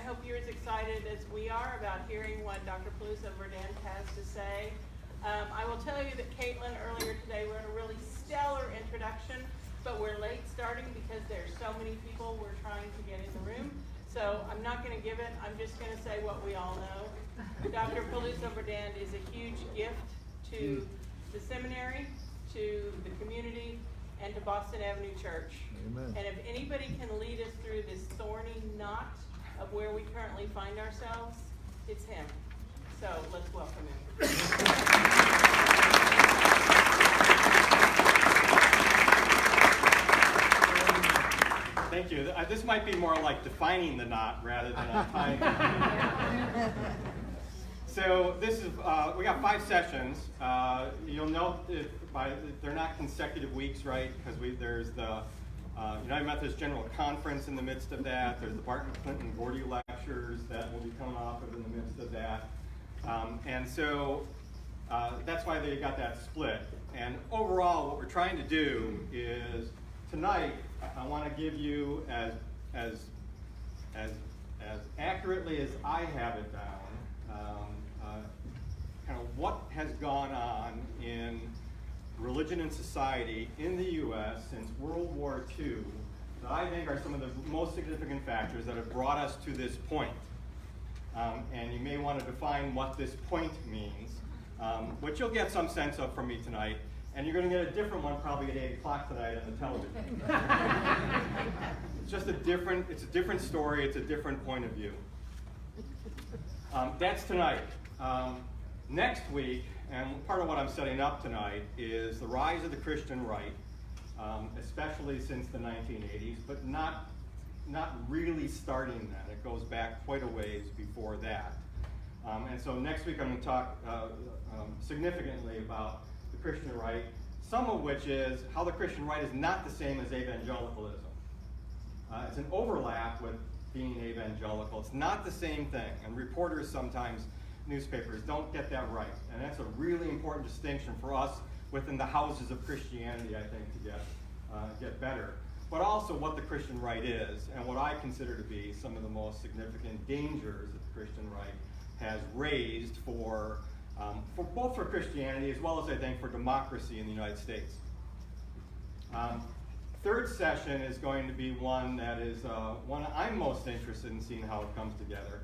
hope you're as excited as we are about hearing what Dr. Peluso-Verdend has to say. I will tell you that Caitlin earlier today wrote a really stellar introduction, but we're late starting because there's so many people we're trying to get in the room. So I'm not going to give it. I'm just going to say what we all know. Dr. Peluso-Verdend is a huge gift to the seminary, to the community, and to Boston Avenue Church. Amen. And if anybody can lead us through this thorny knot of where we currently find ourselves, it's him. So let's welcome him. Thank you. This might be more like defining the knot rather than untying it. So this is, we got 5 sessions. You'll note they're not consecutive weeks, right? Because there's the United Methodist General Conference in the midst of that. There's the Barton Clinton Gordy lectures that will be coming off of in the midst of that. And so that's why they got that split. And overall, what we're trying to do is tonight, I want to give you as accurately as I have it down, kind of what has gone on in religion and society in the U.S. since World War II that I think are some of the most significant factors that have brought us to this point. And you may want to define what this point means, which you'll get some sense of from me tonight. And you're going to get a different one probably at 8 o'clock tonight on the television. It's just a different story. It's a different point of view. That's tonight. Next week, and part of what I'm setting up tonight, is the rise of the Christian right, especially since the 1980s, but not really starting then. It goes back quite a ways before that. And so next week I'm going to talk significantly about the Christian right, some of which is how the Christian right is not the same as evangelicalism. It's an overlap with being evangelical. It's not the same thing, and reporters sometimes, newspapers, don't get that right. And that's a really important distinction for us within the houses of Christianity, I think, to get better. But also what the Christian right is, and what I consider to be some of the most significant dangers that the Christian right has raised for both for Christianity as well as, I think, for democracy in the United States. Third session is going to be one that is one I'm most interested in seeing how it comes together.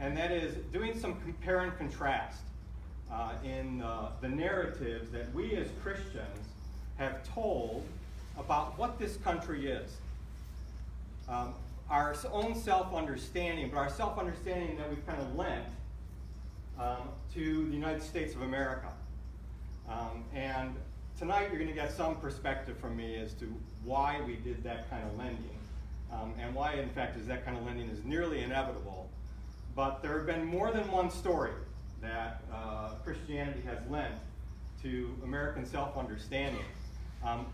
And that is doing some compare and contrast in the narratives that we as Christians have told about what this country is. Our own self-understanding, but our self-understanding that we've kind of lent to the United States of America. And tonight you're going to get some perspective from me as to why we did that kind of lending. And why, in fact, is that kind of lending is nearly inevitable. But there have been more than one story that Christianity has lent to American self-understanding.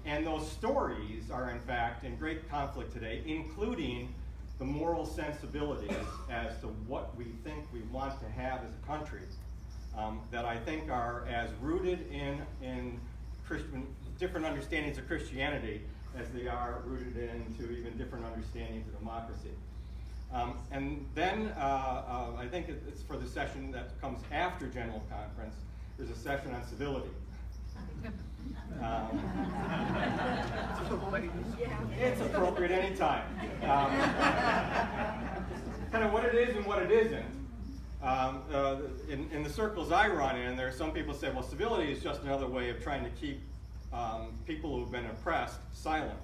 And those stories are, in fact, in great conflict today, including the moral sensibilities as to what we think we want to have as a country, that I think are as rooted in different understandings of Christianity as they are rooted into even different understandings of democracy. And then I think it's for the session that comes after General Conference, there's a session on civility. It's appropriate anytime. Kind of what it is and what it isn't. In the circles I run in, there are some people say, well, civility is just another way of trying to keep people who've been oppressed silent.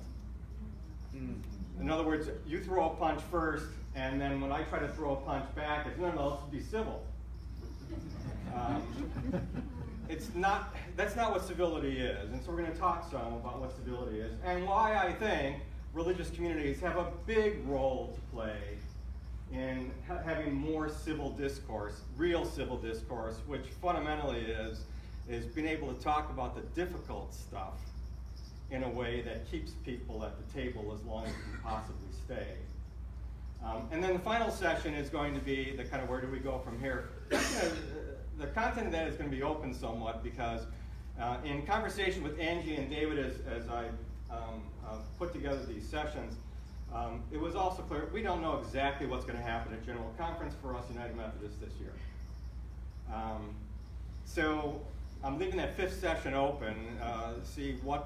In other words, you throw a punch first, and then when I try to throw a punch back, it's no, let's be civil. That's not what civility is. And so we're going to talk some about what civility is and why I think religious communities have a big role to play in having more civil discourse, real civil discourse, which fundamentally is being able to talk about the difficult stuff in a way that keeps people at the table as long as we can possibly stay. And then the final session is going to be the kind of where do we go from here. The content of that is going to be open somewhat because in conversation with Angie and David as I put together these sessions, it was also clear we don't know exactly what's going to happen at General Conference for us United Methodists this year. So I'm leaving that fifth session open to see where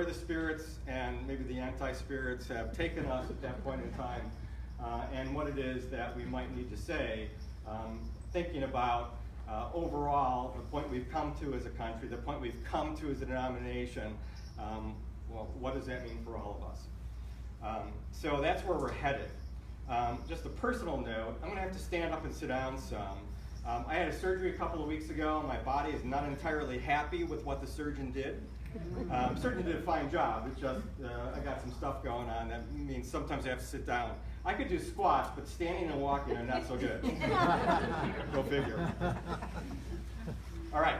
the spirits and maybe the anti-spirits have taken us at that point in time, and what it is that we might need to say, thinking about overall the point we've come to as a country, the point we've come to as a denomination. Well, what does that mean for all of us? So that's where we're headed. Just a personal note, I'm going to have to stand up and sit down some. I had a surgery a couple of weeks ago. My body is not entirely happy with what the surgeon did. Surgeon did a fine job. It's just I got some stuff going on. That means sometimes I have to sit down. I could do squats, but standing and walking are not so good. Go figure. All right.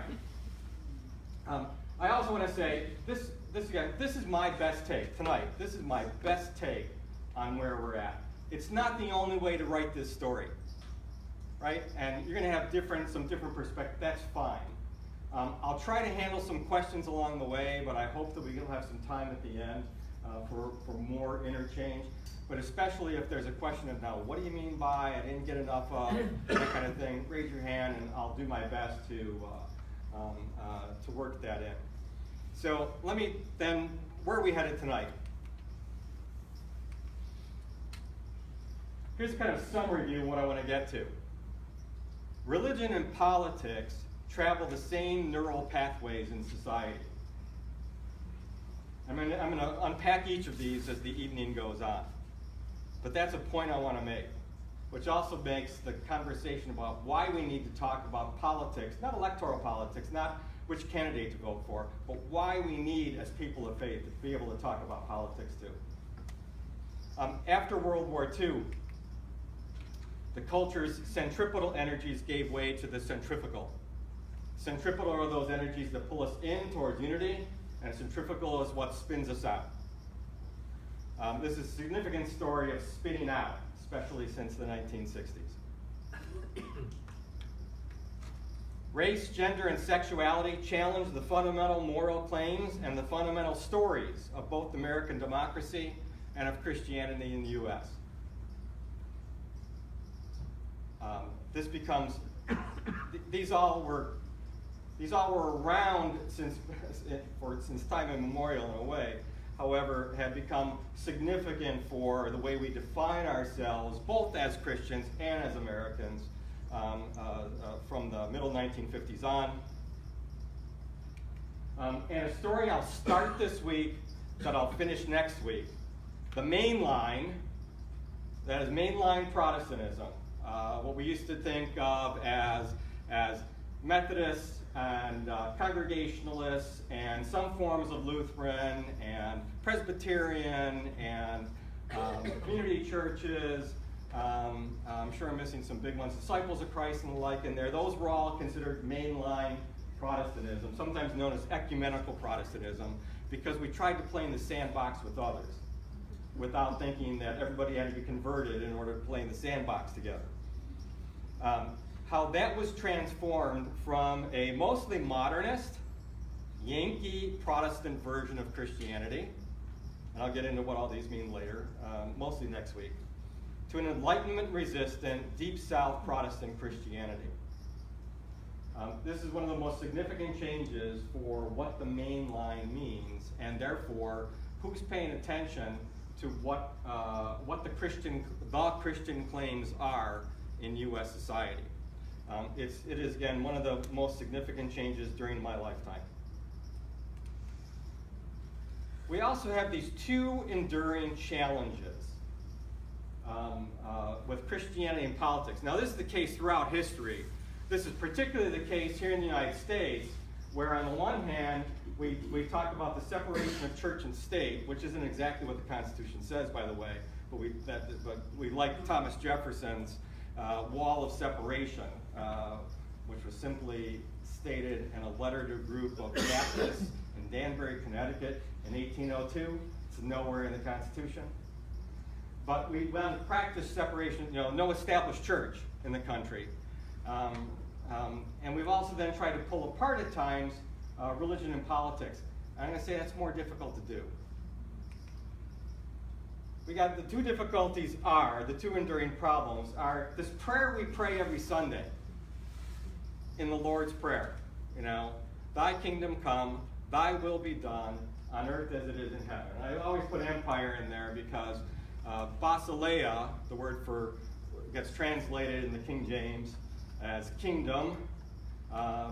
I also want to say this is my best take tonight. This is my best take on where we're at. It's not the only way to write this story, right? And you're going to have some different perspectives. That's fine. I'll try to handle some questions along the way, but I hope that we will have some time at the end for more interchange. But especially if there's a question of, now, what do you mean by I didn't get enough of, that kind of thing, raise your hand and I'll do my best to work that in. So let me then, where are we headed tonight? Here's kind of a summary view of what I want to get to. Religion and politics travel the same neural pathways in society. I'm going to unpack each of these as the evening goes on. But that's a point I want to make, which also makes the conversation about why we need to talk about politics, not electoral politics, not which candidate to vote for, but why we need, as people of faith, to be able to talk about politics too. After World War II, the culture's centripetal energies gave way to the centrifugal. Centripetal are those energies that pull us in towards unity, and centrifugal is what spins us out. This is a significant story of spinning out, especially since the 1960s. Race, gender, and sexuality challenge the fundamental moral claims and the fundamental stories of both American democracy and of Christianity in the U.S. This becomes, these all were around since time immemorial in a way, however, have become significant for the way we define ourselves, both as Christians and as Americans, from the middle 1950s on. And a story I'll start this week that I'll finish next week. The main line, that is mainline Protestantism, what we used to think of as Methodists and Congregationalists and some forms of Lutheran and Presbyterian and community churches. I'm sure I'm missing some big ones, Disciples of Christ and the like in there. Those were all considered mainline Protestantism, sometimes known as ecumenical Protestantism, because we tried to play in the sandbox with others without thinking that everybody had to be converted in order to play in the sandbox together. How that was transformed from a mostly modernist, Yankee Protestant version of Christianity, and I'll get into what all these mean later, mostly next week, to an Enlightenment-resistant, Deep South Protestant Christianity. This is one of the most significant changes for what the main line means, and therefore, who's paying attention to what the Christian claims are in U.S. society. It is, again, one of the most significant changes during my lifetime. We also have these two enduring challenges with Christianity and politics. Now, this is the case throughout history. This is particularly the case here in the United States, where on the one hand, we talk about the separation of church and state, which isn't exactly what the Constitution says, by the way, but we like Thomas Jefferson's wall of separation, which was simply stated in a letter to a group of Baptists in Danbury, Connecticut in 1802. It's nowhere in the Constitution. But we went to practice separation, no established church in the country. And we've also then tried to pull apart at times religion and politics. And I'm going to say that's more difficult to do. the two difficulties are, the two enduring problems are this prayer we pray every Sunday in the Lord's Prayer. You know, thy kingdom come, thy will be done on earth as it is in heaven. I always put empire in there because basileia, the word for, gets translated in the King James as kingdom,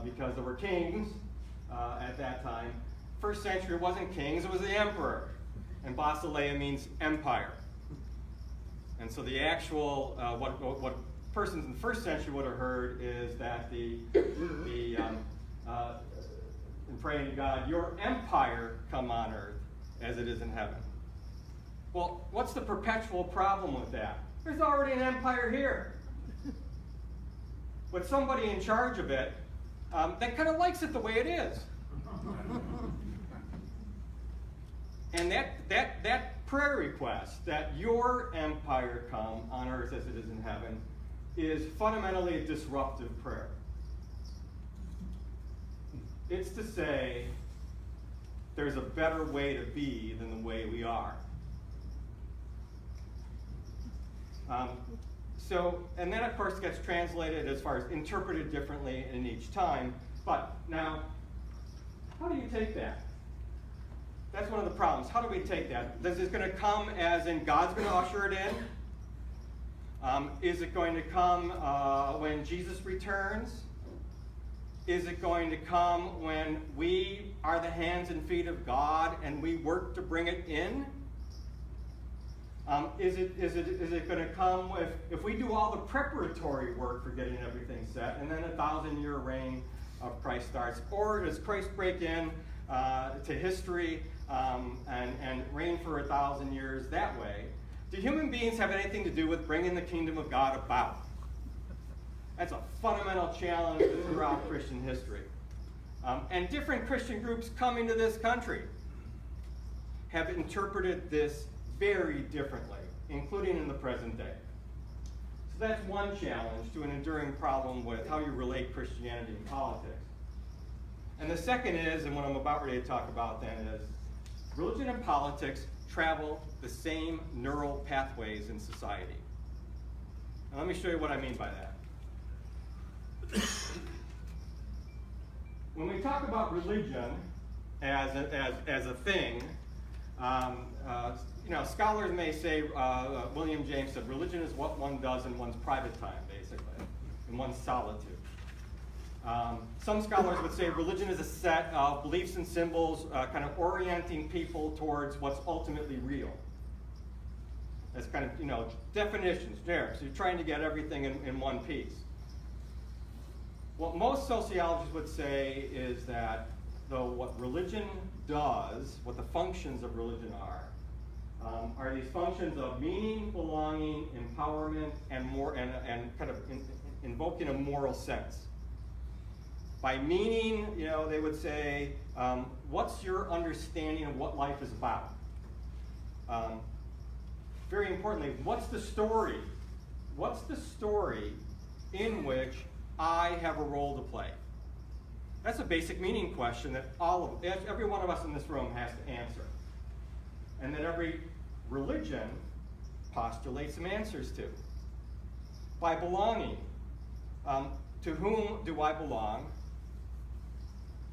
because there were kings at that time. First century it wasn't kings, it was the emperor. And basileia means empire. And so the actual, what persons in the first century would have heard is that in praying to God, your empire come on earth as it is in heaven. Well, what's the perpetual problem with that? There's already an empire here. With somebody in charge of it, that kind of likes it the way it is. And that prayer request, that your empire come on earth as it is in heaven, is fundamentally a disruptive prayer. It's to say there's a better way to be than the way we are. And then of course gets translated as far as interpreted differently in each time. But now, how do you take that? That's one of the problems. How do we take that? Is this going to come as in God's going to usher it in? Is it going to come when Jesus returns? Is it going to come when we are the hands and feet of God and we work to bring it in? Is it going to come if we do all the preparatory work for getting everything set and then 1,000-year reign of Christ starts? Or does Christ break in to history and reign for 1,000 years that way? Do human beings have anything to do with bringing the kingdom of God about? That's a fundamental challenge throughout Christian history. And different Christian groups coming to this country have interpreted this very differently, including in the present day. So that's one challenge to an enduring problem with how you relate Christianity and politics. And the second is, and what I'm about ready to talk about then is, religion and politics travel the same neural pathways in society. Now let me show you what I mean by that. When we talk about religion as a thing, scholars may say, William James said, religion is what one does in one's private time, basically, in one's solitude. Some scholars would say religion is a set of beliefs and symbols kind of orienting people towards what's ultimately real. That's kind of, definitions there. So you're trying to get everything in one piece. What most sociologists would say is that, though, what religion does, what the functions of religion are these functions of meaning, belonging, empowerment, and kind of invoking a moral sense. By meaning, they would say, what's your understanding of what life is about? Very importantly, what's the story? What's the story in which I have a role to play? That's a basic meaning question that every one of us in this room has to answer. And that every religion postulates some answers to. By belonging, to whom do I belong?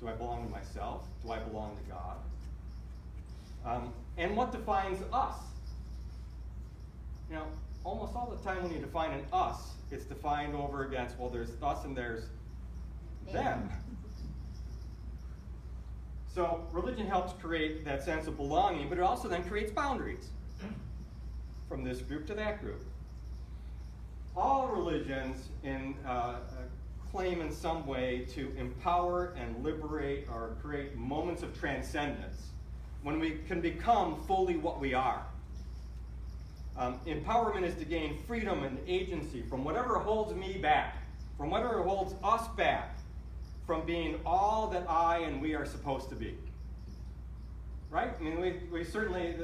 Do I belong to myself? Do I belong to God? And what defines us? Almost all the time when you define an us, it's defined over against, well, there's us and there's them. So religion helps create that sense of belonging, but it also then creates boundaries from this group to that group. All religions claim in some way to empower and liberate or create moments of transcendence when we can become fully what we are. Empowerment is to gain freedom and agency from whatever holds me back, from whatever holds us back from being all that I and we are supposed to be. Right? I mean, we certainly,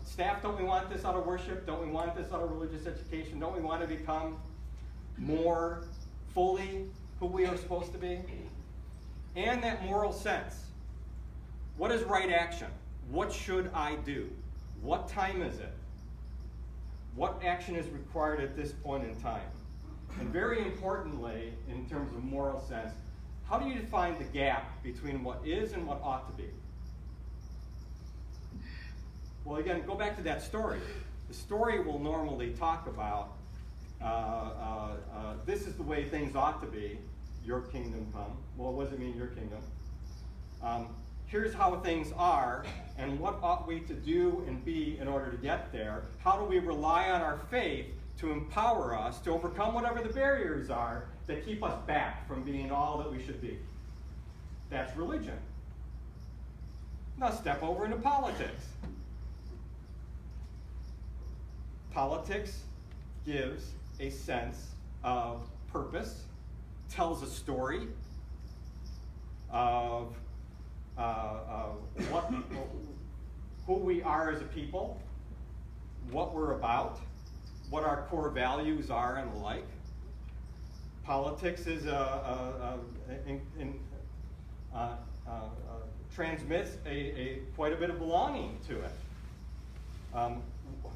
staff, don't we want this out of worship? Don't we want this out of religious education? Don't we want to become more fully who we are supposed to be? And that moral sense. What is right action? What should I do? What time is it? What action is required at this point in time? And very importantly, in terms of moral sense, how do you define the gap between what is and what ought to be? Well, again, go back to that story. The story will normally talk about this is the way things ought to be, your kingdom come. Well, what does it mean, your kingdom? Here's how things are, and what ought we to do and be in order to get there? How do we rely on our faith to empower us to overcome whatever the barriers are that keep us back from being all that we should be? That's religion. Now step over into politics. Politics gives a sense of purpose, tells a story of who we are as a people, what we're about, what our core values are and the like. Politics is transmits quite a bit of belonging to it.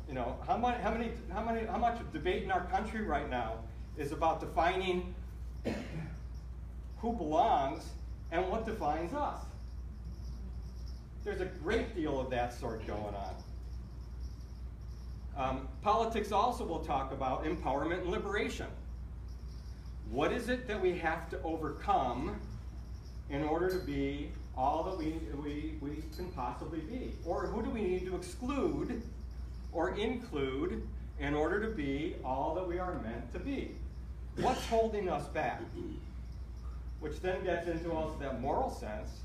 You know, how much of debate in our country right now is about defining who belongs and what defines us? There's a great deal of that sort going on. Politics also will talk about empowerment and liberation. What is it that we have to overcome in order to be all that we can possibly be? Or who do we need to exclude or include in order to be all that we are meant to be? What's holding us back? Which then gets into also that moral sense.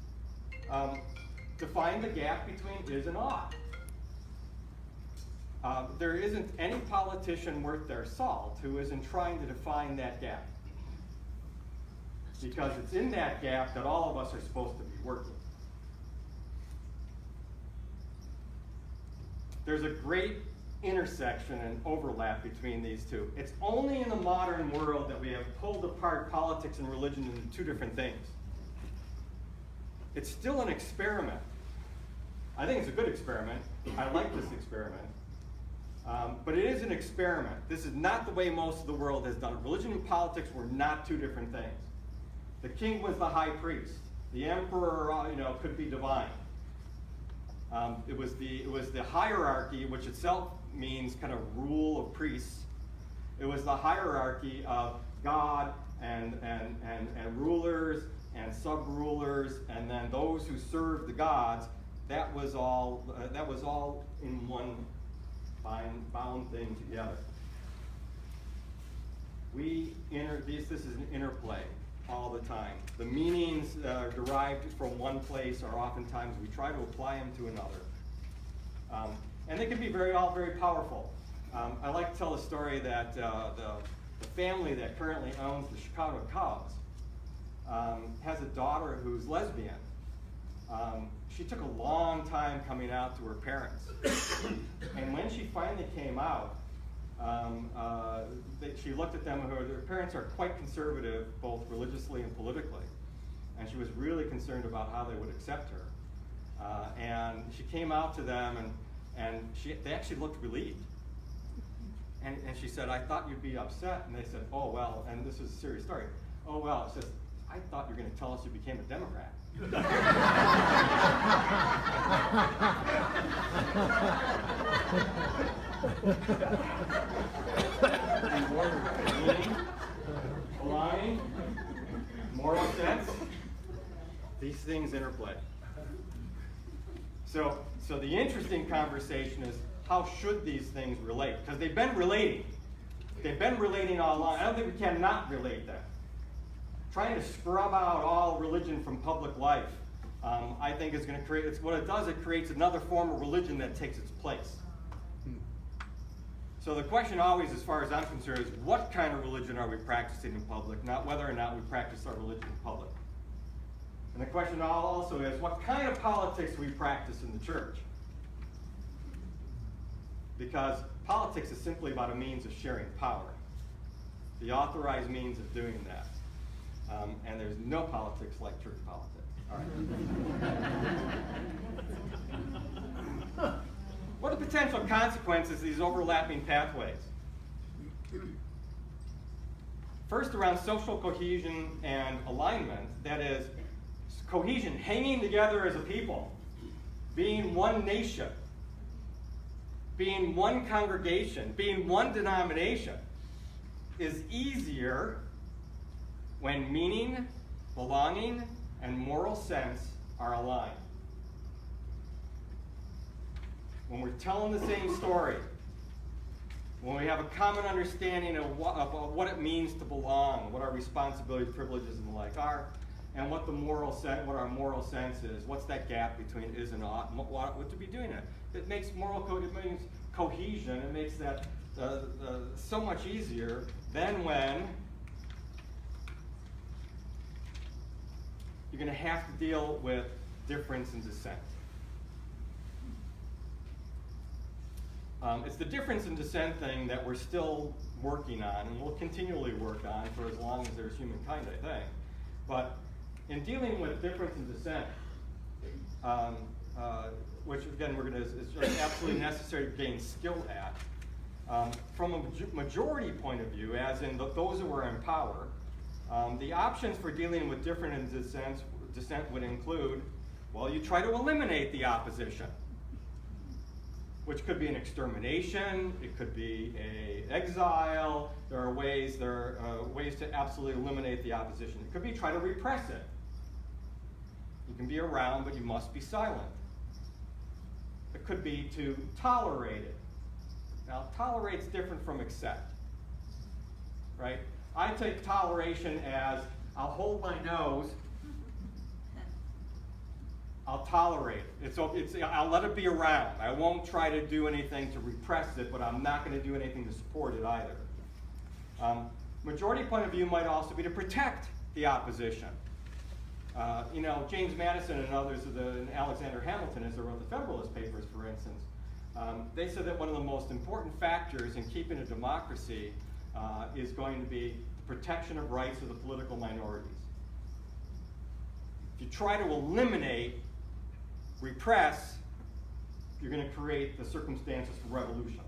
Define the gap between is and ought. There isn't any politician worth their salt who isn't trying to define that gap. Because it's in that gap that all of us are supposed to be working. There's a great intersection and overlap between these two. It's only in the modern world that we have pulled apart politics and religion into two different things. It's still an experiment. I think it's a good experiment. I like this experiment. But it is an experiment. This is not the way most of the world has done it. Religion and politics were not two different things. The king was the high priest. The emperor, could be divine. It was the hierarchy, which itself means kind of rule of priests. It was the hierarchy of God and rulers and sub-rulers, and then those who served the gods. That was all in one bound thing together. This is an interplay all the time. The meanings derived from one place are oftentimes we try to apply them to another. And they can be all very powerful. I like to tell the story that the family that currently owns the Chicago Cubs has a daughter who's lesbian. She took a long time coming out to her parents. And when she finally came out, she looked at them, their parents are quite conservative, both religiously and politically. And she was really concerned about how they would accept her. And she came out to them, and they actually looked relieved. And she said, I thought you'd be upset. And they said, oh, well, and this is a serious story. Oh, well, it says, I thought you were going to tell us you became a Democrat. Meaning, belonging, moral sense, these things interplay. So the interesting conversation is, how should these things relate? Because they've been relating. They've been relating all along. I don't think we cannot relate them. Trying to scrub out all religion from public life, I think is going to create, what it does, it creates another form of religion that takes its place. So the question always, as far as I'm concerned, is what kind of religion are we practicing in public, not whether or not we practice our religion in public. And the question also is, what kind of politics do we practice in the church? Because politics is simply about a means of sharing power. The authorized means of doing that. And there's no politics like church politics. All right. What are the potential consequences of these overlapping pathways? First, around social cohesion and alignment, that is, cohesion, hanging together as a people, being one nation, being one congregation, being one denomination, is easier when meaning, belonging, and moral sense are aligned. When we're telling the same story, when we have a common understanding of what it means to belong, what our responsibilities, privileges, and the like are, and what what our moral sense is, what's that gap between is and ought, and what to be doing it. It makes it means cohesion. It makes that so much easier than when you're going to have to deal with difference and dissent. It's the difference in dissent thing that we're still working on, and we'll continually work on for as long as there's humankind, I think. But in dealing with difference in dissent, which again it's just absolutely necessary to gain skill at, from a majority point of view, as in those who are in power, the options for dealing with difference in dissent would include, well, you try to eliminate the opposition, which could be an extermination, it could be an exile. There are ways to absolutely eliminate the opposition. It could be try to repress it. You can be around, but you must be silent. It could be to tolerate it. Now, tolerate's different from accept, right? I take toleration as I'll hold my nose, I'll tolerate it. I'll let it be around. I won't try to do anything to repress it, but I'm not going to do anything to support it either. Majority point of view might also be to protect the opposition. James Madison and others, and Alexander Hamilton, as they wrote the Federalist Papers, for instance, they said that one of the most important factors in keeping a democracy is going to be the protection of rights of the political minorities. If you try to eliminate, repress, you're going to create the circumstances for revolution.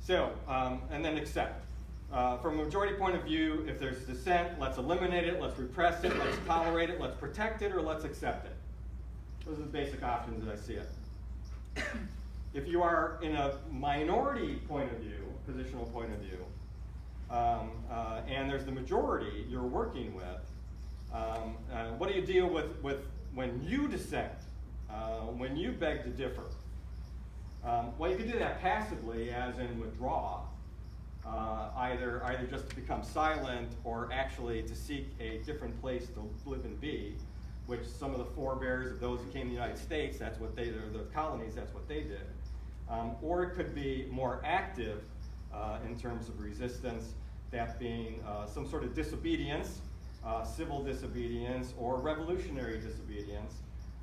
So, and then accept. From a majority point of view, if there's dissent, let's eliminate it, let's repress it, let's tolerate it, let's protect it, or let's accept it. Those are the basic options that I see it. If you are in a minority point of view, positional point of view, and there's the majority you're working with, what do you deal with when you dissent, when you beg to differ? Well, you can do that passively, as in withdraw, either just to become silent or actually to seek a different place to live and be, which some of the forebears of those who came to the United States, that's what the colonies, that's what they did. Or it could be more active in terms of resistance, that being some sort of disobedience, civil disobedience, or revolutionary disobedience.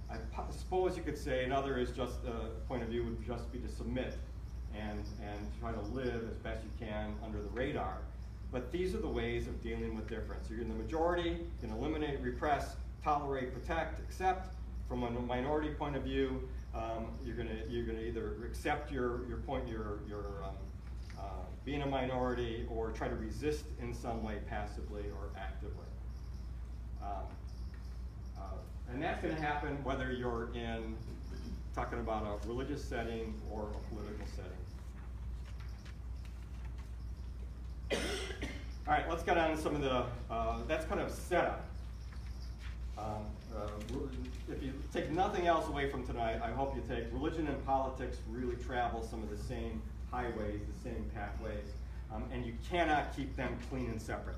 I suppose you could say another is just point of view would just be to submit and try to live as best you can under the radar. But these are the ways of dealing with difference. You're in the majority, you can eliminate, repress, tolerate, protect, accept. From a minority point of view, you're gonna either accept your being a minority, or try to resist in some way, passively or actively. And that's going to happen whether you're talking about a religious setting or a political setting. All right, let's get on to some of the, that's kind of setup. If you take nothing else away from tonight, I hope you take religion and politics really travel some of the same highways, the same pathways, and you cannot keep them clean and separate.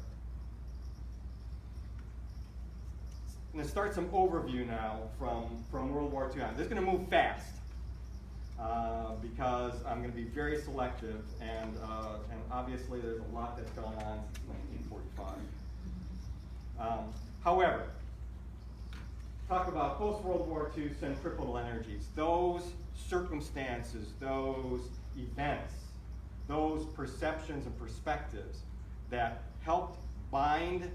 I'm going to start some overview now from World War II on. This is going to move fast because I'm going to be very selective, and obviously there's a lot that's gone on since 1945. However, talk about post-World War II centripetal energies, those circumstances, those events, those perceptions and perspectives that helped bind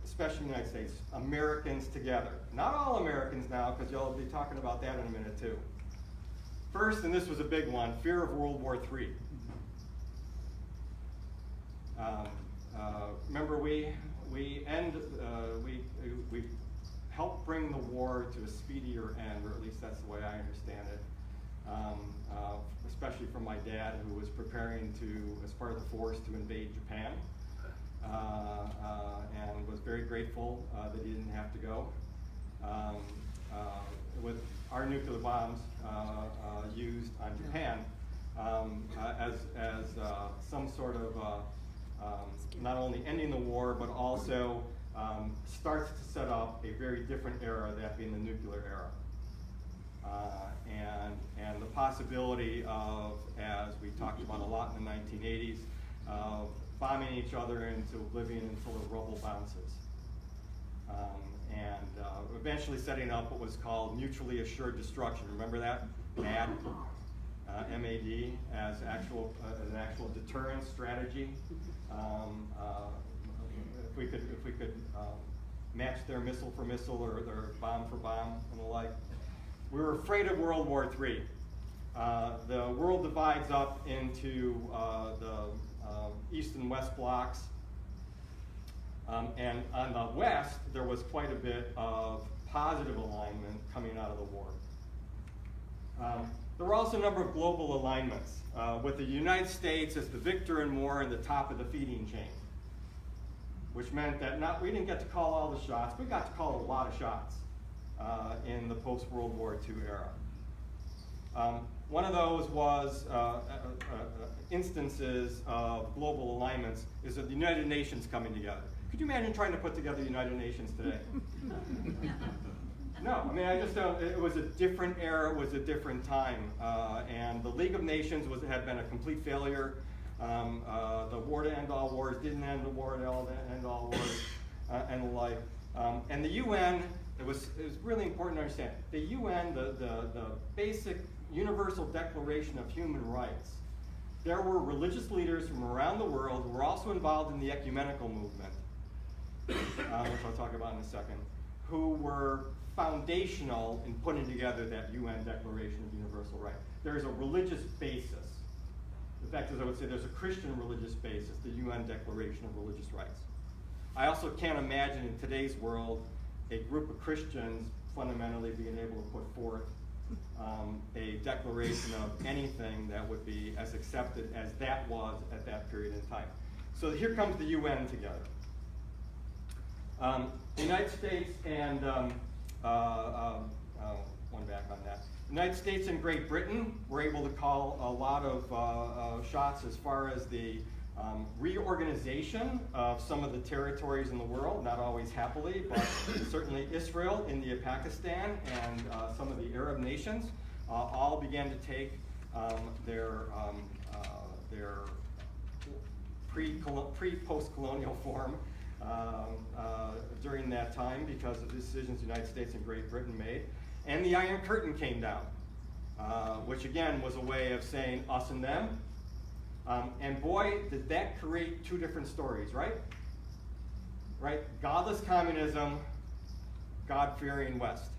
especially in the United States, Americans together. Not all Americans now, because y'all will be talking about that in a minute too. First, and this was a big one, fear of World War III. Remember, we helped bring the war to a speedier end, or at least that's the way I understand it. Especially from my dad, who was preparing to, as part of the force, to invade Japan, and was very grateful that he didn't have to go. With our nuclear bombs used on Japan as some sort of not only ending the war, but also starts to set up a very different era, that being the nuclear era. And the possibility of, as we talked about a lot in the 1980s, of bombing each other into oblivion until the rubble bounces. And eventually setting up what was called mutually assured destruction. Remember that? MAD, M-A-D, as an actual deterrence strategy. If we could match their missile for missile or their bomb for bomb and the like. We were afraid of World War III. The world divides up into the East and West blocks. And on the West, there was quite a bit of positive alignment coming out of the war. There were also a number of global alignments, with the United States as the victor in war and the top of the feeding chain, which meant that we didn't get to call all the shots, we got to call a lot of shots in the post-World War II era. One of those was instances of global alignments is of the United Nations coming together. Could you imagine trying to put together the United Nations today? No, I mean, I just don't. It was a different era, it was a different time, and the League of Nations had been a complete failure. The war to end all wars didn't end the war to end all wars, and the like. And the UN, it was really important to understand. The UN, the basic Universal Declaration of Human Rights. There were religious leaders from around the world who were also involved in the ecumenical movement, which I'll talk about in a second, who were foundational in putting together that UN Declaration of Universal Rights. There's a religious basis. In fact, as I would say, there's a Christian religious basis, the UN Declaration of Religious Rights. I also can't imagine in today's world a group of Christians fundamentally being able to put forth a declaration of anything that would be as accepted as that was at that period in time. So here comes the UN together. The United States and, one back on that. The United States and Great Britain were able to call a lot of shots as far as the reorganization of some of the territories in the world, not always happily, but certainly Israel, India, Pakistan, and some of the Arab nations all began to take their pre-post-colonial form during that time because of the decisions the United States and Great Britain made. And the Iron Curtain came down, which again was a way of saying us and them. And boy, did that create two different stories, right? Right? Godless communism, God-fearing West.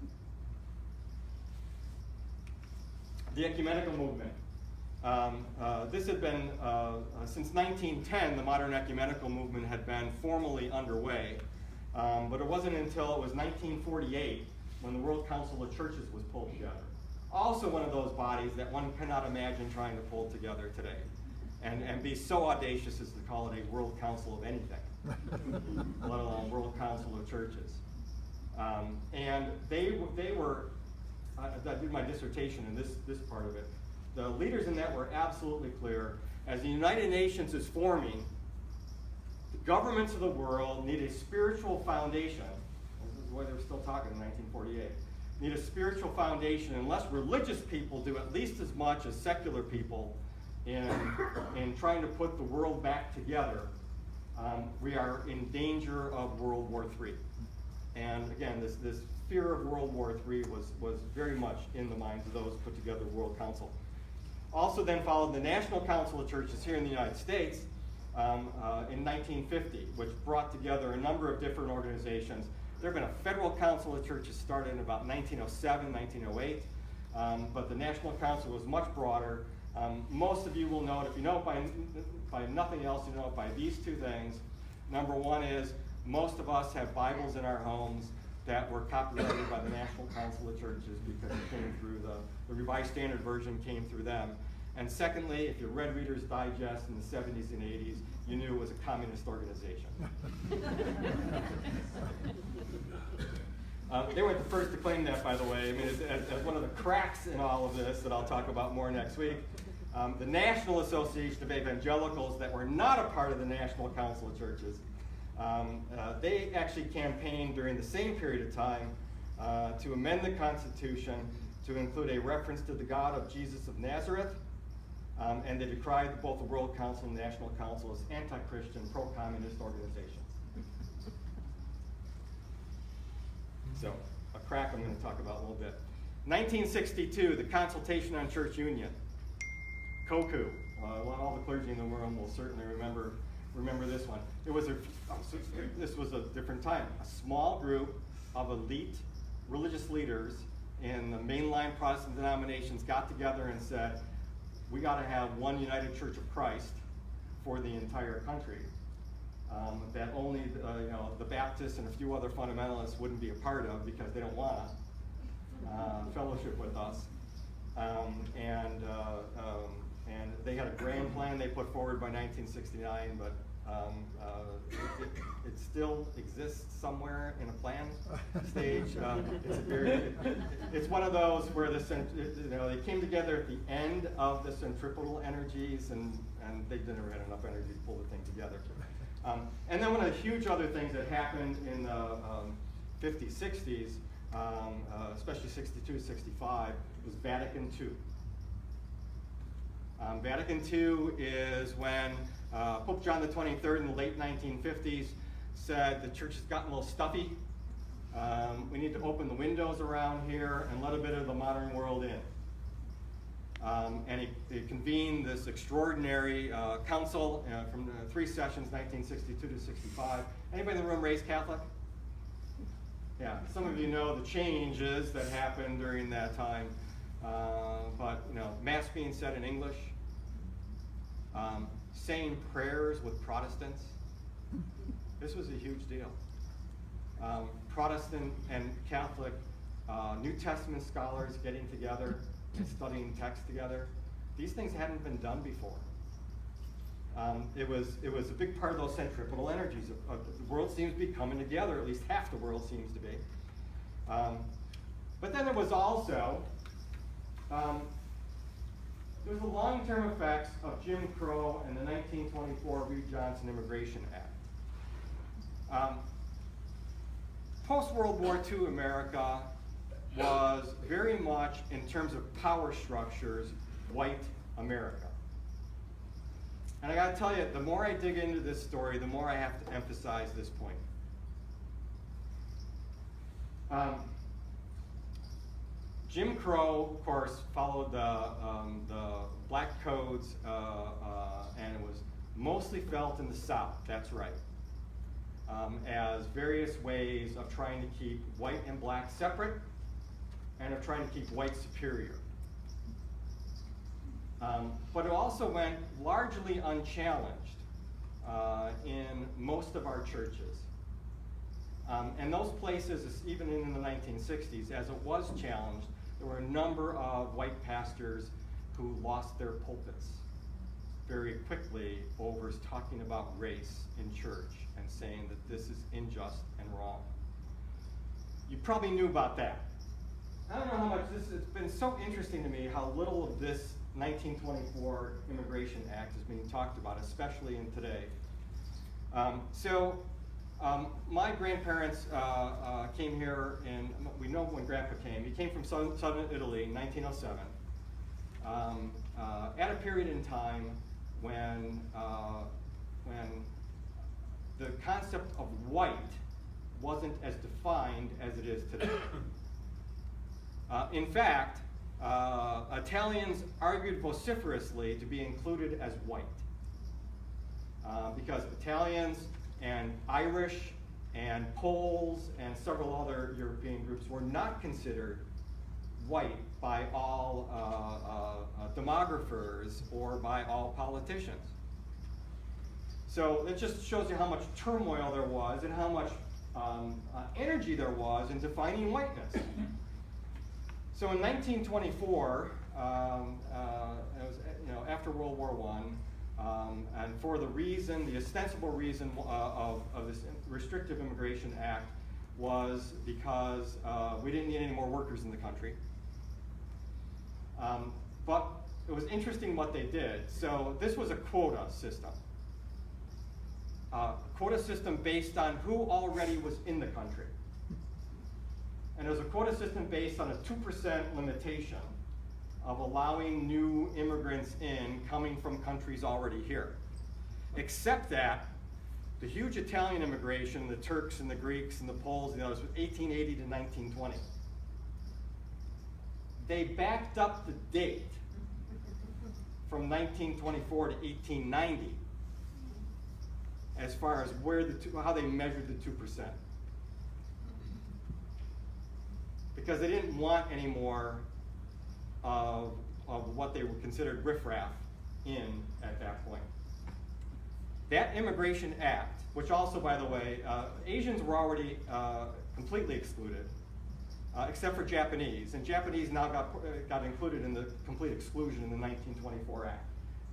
The ecumenical movement. This had been, since 1910, the modern ecumenical movement had been formally underway. But it wasn't until it was 1948 when the World Council of Churches was pulled together. Also one of those bodies that one cannot imagine trying to pull together today. And be so audacious as to call it a World Council of anything, let alone World Council of Churches. And they were, I did my dissertation in this part of it. The leaders in that were absolutely clear. As the United Nations is forming, the governments of the world need a spiritual foundation. This is why they were still talking in 1948. Need a spiritual foundation unless religious people do at least as much as secular people in trying to put the world back together. We are in danger of World War III. And again, this fear of World War III was very much in the minds of those put together World Council. Also then followed the National Council of Churches here in the United States, in 1950, which brought together a number of different organizations. There have been a federal council of churches started in about 1907, 1908, but the National Council was much broader. Most of you will know it, if you know it by nothing else, you know it by these two things. Number one is, most of us have Bibles in our homes that were copyrighted by the National Council of Churches because it came through the Revised Standard Version came through them. And secondly, if you read Reader's Digest in the 70s and 80s, you knew it was a communist organization. They weren't the first to claim that, by the way. I mean, as one of the cracks in all of this that I'll talk about more next week, the National Association of Evangelicals that were not a part of the National Council of Churches, they actually campaigned during the same period of time to amend the Constitution to include a reference to the God of Jesus of Nazareth, and they decried both the World Council and the National Council as anti-Christian, pro-communist organizations. So, a crack I'm going to talk about a little bit. 1962, the Consultation on Church Union, COCU. All the clergy in the room will certainly remember this one. This was a different time. A small group of elite religious leaders in the mainline Protestant denominations got together and said, we got to have one United Church of Christ for the entire country. That only the Baptists and a few other fundamentalists wouldn't be a part of because they don't want to fellowship with us. And they had a grand plan they put forward by 1969, but it still exists somewhere in a plan stage. It's one of those where they came together at the end of the centripetal energies, and they never had enough energy to pull the thing together. And then one of the huge other things that happened in the 50s, 60s, especially 62, 65, was Vatican II. Vatican II is when Pope John the 23rd in the late 1950s said the church has gotten a little stuffy. We need to open the windows around here and let a bit of the modern world in. And he convened this extraordinary council from 3 sessions, 1962 to 65. Anybody in the room raised Catholic? Yeah, some of you know the changes that happened during that time. But Mass being said in English, saying prayers with Protestants. This was a huge deal. Protestant and Catholic New Testament scholars getting together and studying text together. These things hadn't been done before. It was a big part of those centripetal energies. The world seems to be coming together, at least half the world seems to be. But then there was also the long-term effects of Jim Crow and the 1924 Reed-Johnson Immigration Act. Post-World War II America was very much, in terms of power structures, white America. And I gotta tell you, the more I dig into this story, the more I have to emphasize this point. Jim Crow, of course, followed the black codes, and it was mostly felt in the South, that's right, as various ways of trying to keep white and black separate and of trying to keep white superior. But it also went largely unchallenged in most of our churches. And those places, even in the 1960s, as it was challenged, there were a number of white pastors who lost their pulpits very quickly over talking about race in church and saying that this is unjust and wrong. You probably knew about that. I don't know how much it's been so interesting to me how little of this 1924 Immigration Act is being talked about, especially in today. My grandparents came here, and we know when Grandpa came. He came from southern Italy in 1907, at a period in time when the concept of white wasn't as defined as it is today. In fact, Italians argued vociferously to be included as white. because Italians and Irish and Poles and several other European groups were not considered white by all demographers or by all politicians. So it just shows you how much turmoil there was and how much energy there was in defining whiteness. So in 1924, it was after World War I, and for the ostensible reason of this Restrictive Immigration Act was because we didn't need any more workers in the country. But it was interesting what they did. So this was a quota system. Quota system based on who already was in the country. And it was a quota system based on a 2% limitation of allowing new immigrants in coming from countries already here. Except that the huge Italian immigration, the Turks and the Greeks and the Poles and the others, was 1880 to 1920. They backed up the date from 1924 to 1890 as far as how they measured the 2%. Because they didn't want any more of what they were considered riffraff in at that point. That Immigration Act, which also, by the way, Asians were already completely excluded, except for Japanese, and Japanese now got included in the complete exclusion in the 1924 Act.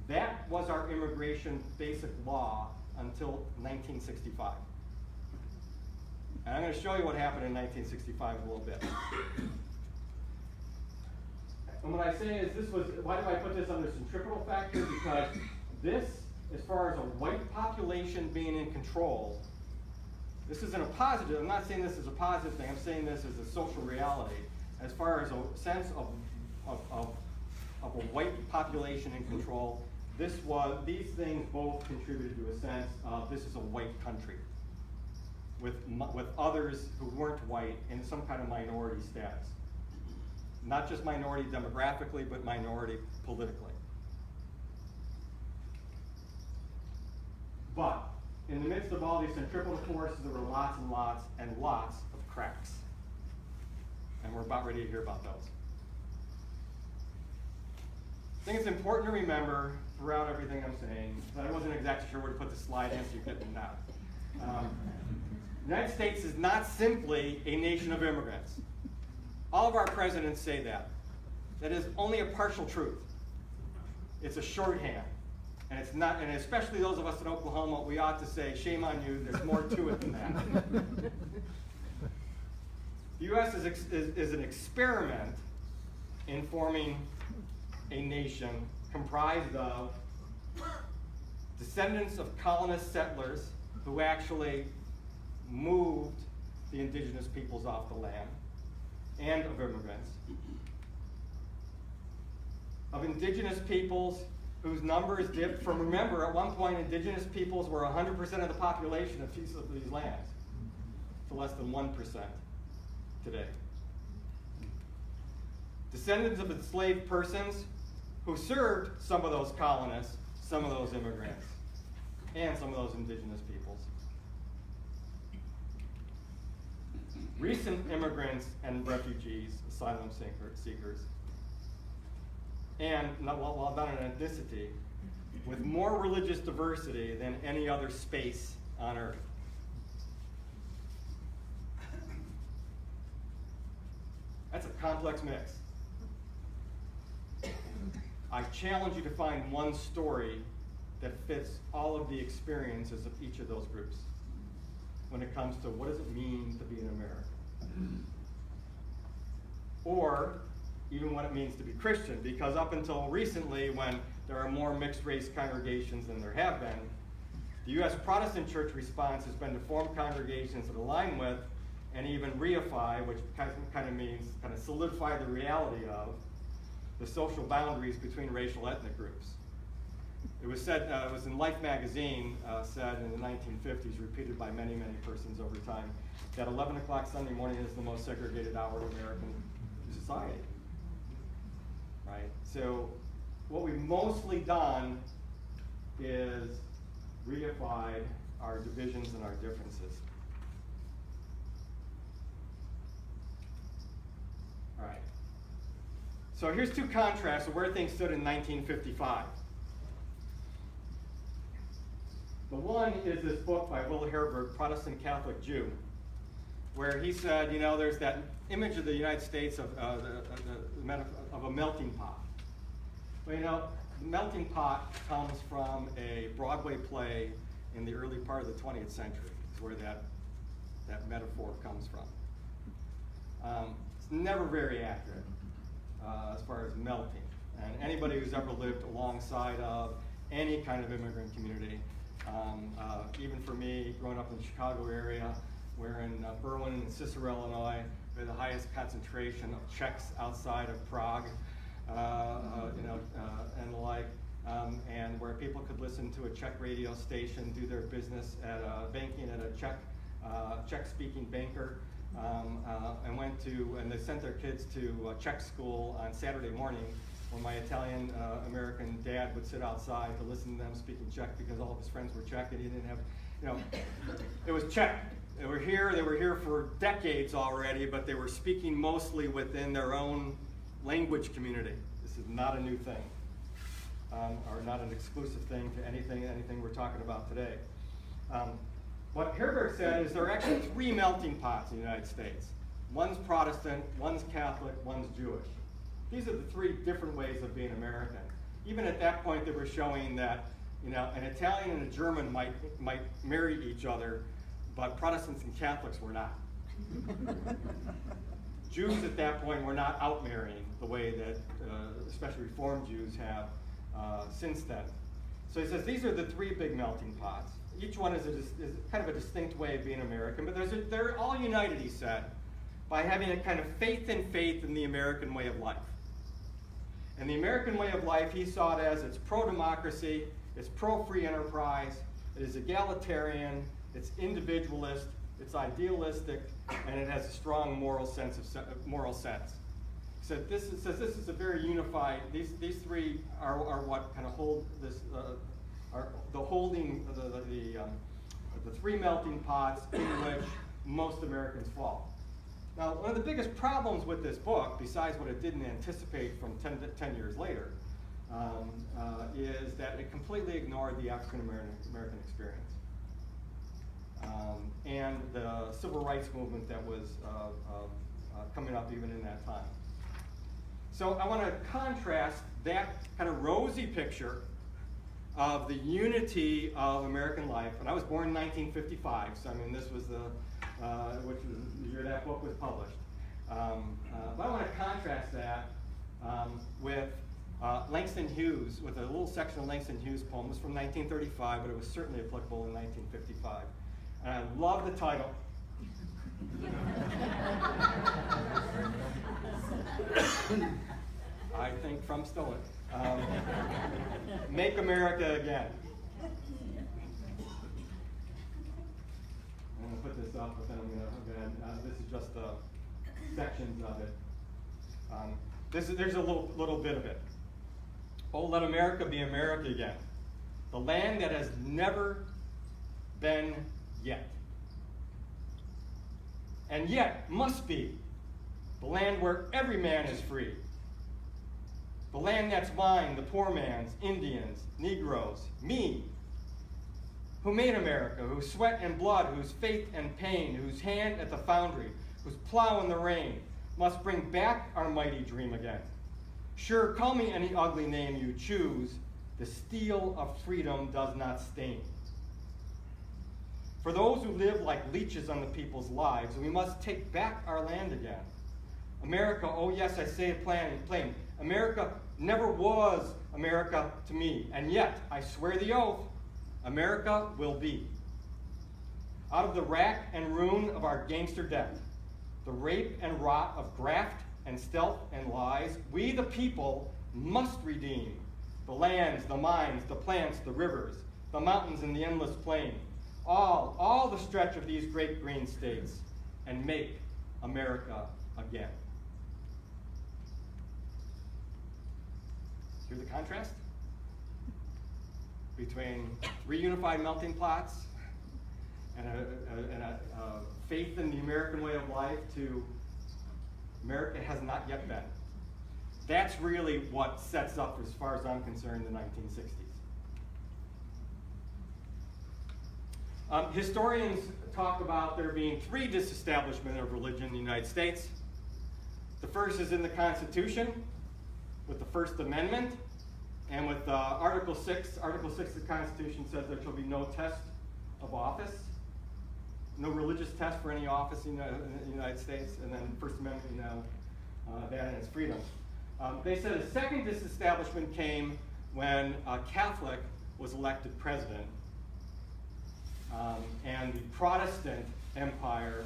That was our immigration basic law until 1965. And I'm going to show you what happened in 1965 a little bit. And what I say is why do I put this under centripetal factor? Because this, as far as a white population being in control, this isn't a positive. I'm not saying this is a positive thing. I'm saying this is a social reality. As far as a sense of a white population in control, these things both contributed to a sense of this is a white country with others who weren't white in some kind of minority status. Not just minority demographically, but minority politically. But in the midst of all these centripetal forces, there were lots and lots and lots of cracks. And we're about ready to hear about those. I think it's important to remember throughout everything I'm saying, but I wasn't exactly sure where to put the slide in, so you get them now. The United States is not simply a nation of immigrants. All of our presidents say that. That is only a partial truth. It's a shorthand. And it's not, and especially those of us in Oklahoma, we ought to say, shame on you, there's more to it than that. The U.S. is an experiment in forming a nation comprised of descendants of colonist settlers who actually moved the indigenous peoples off the land, and of immigrants, of indigenous peoples whose numbers dipped from, remember, at one point indigenous peoples were 100% of the population of these lands, to less than 1% today. Descendants of enslaved persons who served some of those colonists, some of those immigrants, and some of those indigenous peoples. Recent immigrants and refugees, asylum seekers, and well done in ethnicity, with more religious diversity than any other space on earth. That's a complex mix. I challenge you to find one story that fits all of the experiences of each of those groups when it comes to what does it mean to be an American. Or even what it means to be Christian, because up until recently, when there are more mixed race congregations than there have been, the U.S. Protestant church response has been to form congregations that align with and even reify, which kind of means solidify the reality of the social boundaries between racial ethnic groups. It was said, it was in Life magazine, said in the 1950s, repeated by many, many persons over time, that 11 o'clock Sunday morning is the most segregated hour of American society. Right? So what we've mostly done is reified our divisions and our differences. All right. So here's two contrasts of where things stood in 1955. The one is this book by Will Herberg, Protestant Catholic Jew, where he said, you know, there's that image of the United States of a melting pot. Well, you know, the melting pot comes from a Broadway play in the early part of the 20th century, is where that metaphor comes from. It's never very accurate as far as melting. And anybody who's ever lived alongside of any kind of immigrant community, even for me, growing up in the Chicago area, we're in Berwyn and Cicero, Illinois, we're the highest concentration of Czechs outside of Prague, and the like, and where people could listen to a Czech radio station, do their business at banking at a Czech-speaking banker, and they sent their kids to Czech school on Saturday morning, when my Italian American dad would sit outside to listen to them speaking Czech because all of his friends were Czech and he didn't have, you know, it was Czech. They were here for decades already, but they were speaking mostly within their own language community. This is not a new thing, or not an exclusive thing to anything we're talking about today. What Herberg said is there are actually three melting pots in the United States. One's Protestant, one's Catholic, one's Jewish. These are the three different ways of being American. Even at that point, they were showing that, you know, an Italian and a German might marry each other, but Protestants and Catholics were not. Jews at that point were not out marrying the way that, especially Reformed Jews have since then. So he says these are the three big melting pots. Each one is kind of a distinct way of being American, but they're all united, he said, by having a kind of faith in the American way of life. And the American way of life, he saw it as it's pro-democracy, it's pro-free enterprise, it is egalitarian, it's individualist, it's idealistic, and it has a strong moral sense. He said this is a very unified. These three are what kind of hold this are the holding the three melting pots in which most Americans fall. Now, one of the biggest problems with this book, besides what it didn't anticipate from 10 years later, is that it completely ignored the African American experience and the civil rights movement that was coming up even in that time. So I want to contrast that kind of rosy picture of the unity of American life, and I was born in 1955, so I mean this was which was the year that book was published. But I want to contrast that with Langston Hughes, with a little section of Langston Hughes' poem. It was from 1935, but it was certainly applicable in 1955. And I love the title. I think from Stoic. Make America Again. I'm going to put this up, but then this is just sections of it. There's a little bit of it. Oh, let America be America again. The land that has never been yet. And yet must be. The land where every man is free. The land that's mine, the poor man's, Indians, Negroes, me. Who made America, whose sweat and blood, whose faith and pain, whose hand at the foundry, whose plow in the rain, must bring back our mighty dream again. Sure, call me any ugly name you choose, the steel of freedom does not stain. For those who live like leeches on the people's lives, we must take back our land again. America, oh yes, I say it plain, America never was America to me, and yet, I swear the oath, America will be. Out of the rack and ruin of our gangster debt, the rape and rot of graft and stealth and lies, we the people must redeem the lands, the mines, the plants, the rivers, the mountains and the endless plain, all the stretch of these great green states, and make America again. Hear the contrast? between reunified melting pots and a faith in the American way of life to America has not yet been. That's really what sets up, as far as I'm concerned, the 1960s. Historians talk about there being three disestablishments of religion in the United States. The first is in the Constitution, with the First Amendment, and with Article 6. Article 6 of the Constitution says there shall be no test of office, no religious test for any office in the United States, and then the First Amendment, you know, that and its freedom. They said a second disestablishment came when a Catholic was elected president, and the Protestant empire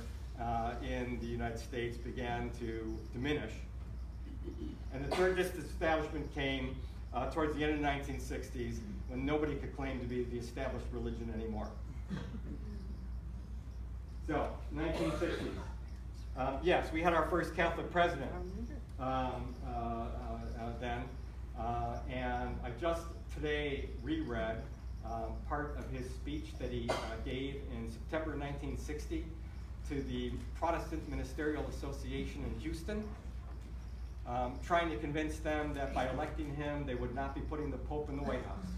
in the United States began to diminish. And the third disestablishment came towards the end of the 1960s, when nobody could claim to be the established religion anymore. So, 1960s. Yes, we had our first Catholic president then, and I just today reread part of his speech that he gave in September 1960 to the Protestant Ministerial Association in Houston, trying to convince them that by electing him, they would not be putting the Pope in the White House.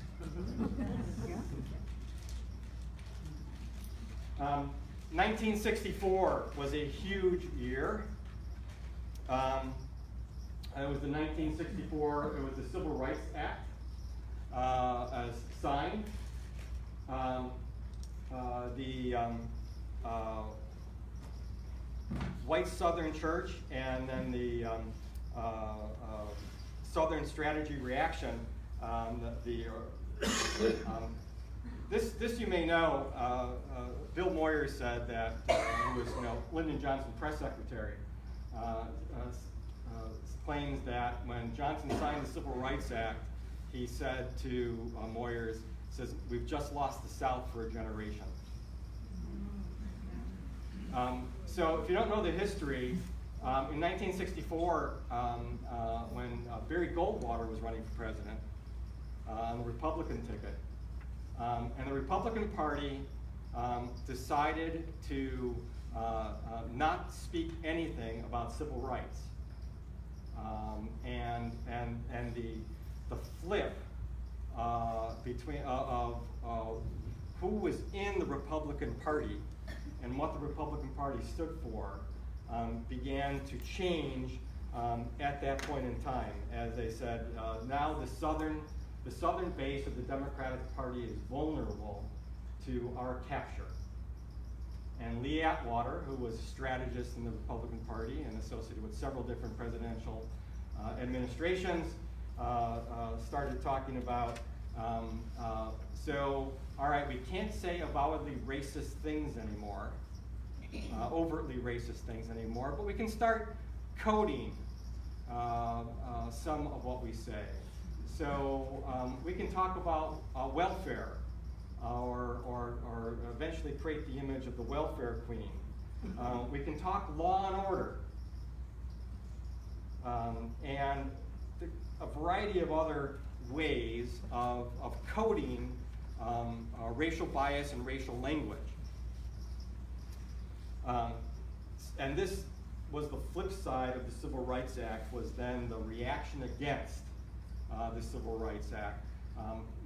1964 was a huge year. It was the 1964, it was the Civil Rights Act as signed. The White Southern Church and then the Southern Strategy Reaction, this you may know, Bill Moyer said that, who was Lyndon Johnson's press secretary, claims that when Johnson signed the Civil Rights Act, he said to Moyers, says, "We've just lost the South for a generation." So if you don't know the history, in 1964, when Barry Goldwater was running for president on the Republican ticket, and the Republican Party decided to not speak anything about civil rights. And the flip between who was in the Republican Party and what the Republican Party stood for began to change at that point in time. As they said, now the southern base of the Democratic Party is vulnerable to our capture. And Lee Atwater, who was a strategist in the Republican Party and associated with several different presidential administrations, started talking about, so, all right, we can't say avowedly racist things anymore, overtly racist things anymore, but we can start coding some of what we say. So we can talk about welfare, or eventually create the image of the welfare queen. We can talk law and order, and a variety of other ways of coding racial bias and racial language. And this was the flip side of the Civil Rights Act, was then the reaction against the Civil Rights Act.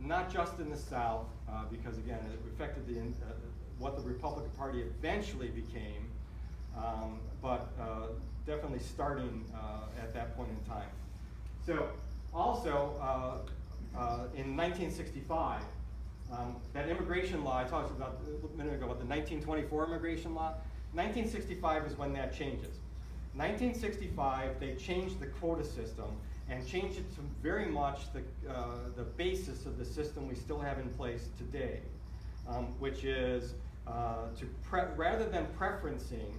Not just in the South, because again, it affected what the Republican Party eventually became, but definitely starting at that point in time. So also, in 1965, that immigration law, I talked about a minute ago about the 1924 immigration law, 1965 is when that changes. 1965, they changed the quota system and changed it to very much the basis of the system we still have in place today, which is rather than preferencing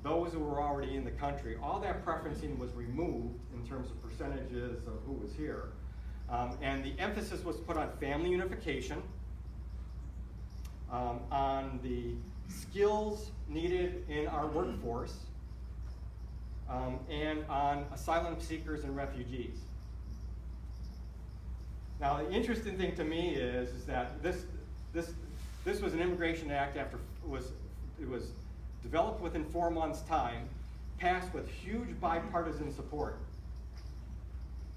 those who were already in the country, all that preferencing was removed in terms of percentages of who was here. And the emphasis was put on family unification, on the skills needed in our workforce, and on asylum seekers and refugees. Now, the interesting thing to me is that this was an Immigration Act it was developed within 4 months' time, passed with huge bipartisan support.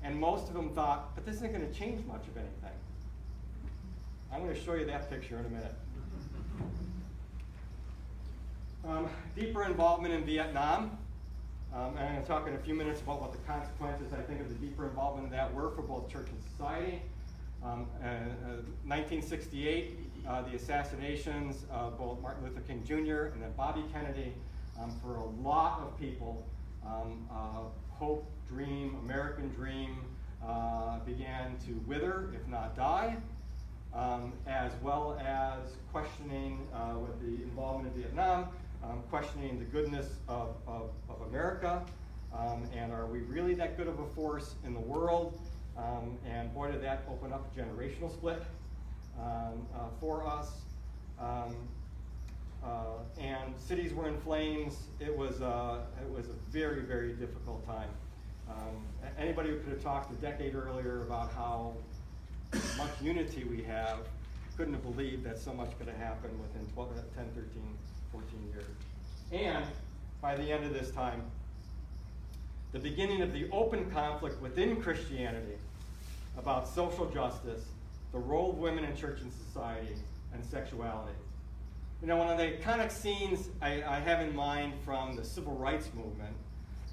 And most of them thought, but this isn't going to change much of anything. I'm going to show you that picture in a minute. Deeper involvement in Vietnam. And I'm going to talk in a few minutes about what the consequences, I think, of the deeper involvement in that were for both church and society. 1968, the assassinations of both Martin Luther King Jr. and then Bobby Kennedy. For a lot of people, hope, dream, American dream began to wither, if not die, as well as questioning with the involvement in Vietnam, questioning the goodness of America, and are we really that good of a force in the world? And boy, did that open up a generational split for us. And cities were in flames. It was a very, very difficult time. Anybody who could have talked a decade earlier about how much unity we have couldn't have believed that so much could have happened within 10, 13, 14 years. And by the end of this time, the beginning of the open conflict within Christianity about social justice, the role of women in church and society, and sexuality. You know, one of the iconic scenes I have in mind from the civil rights movement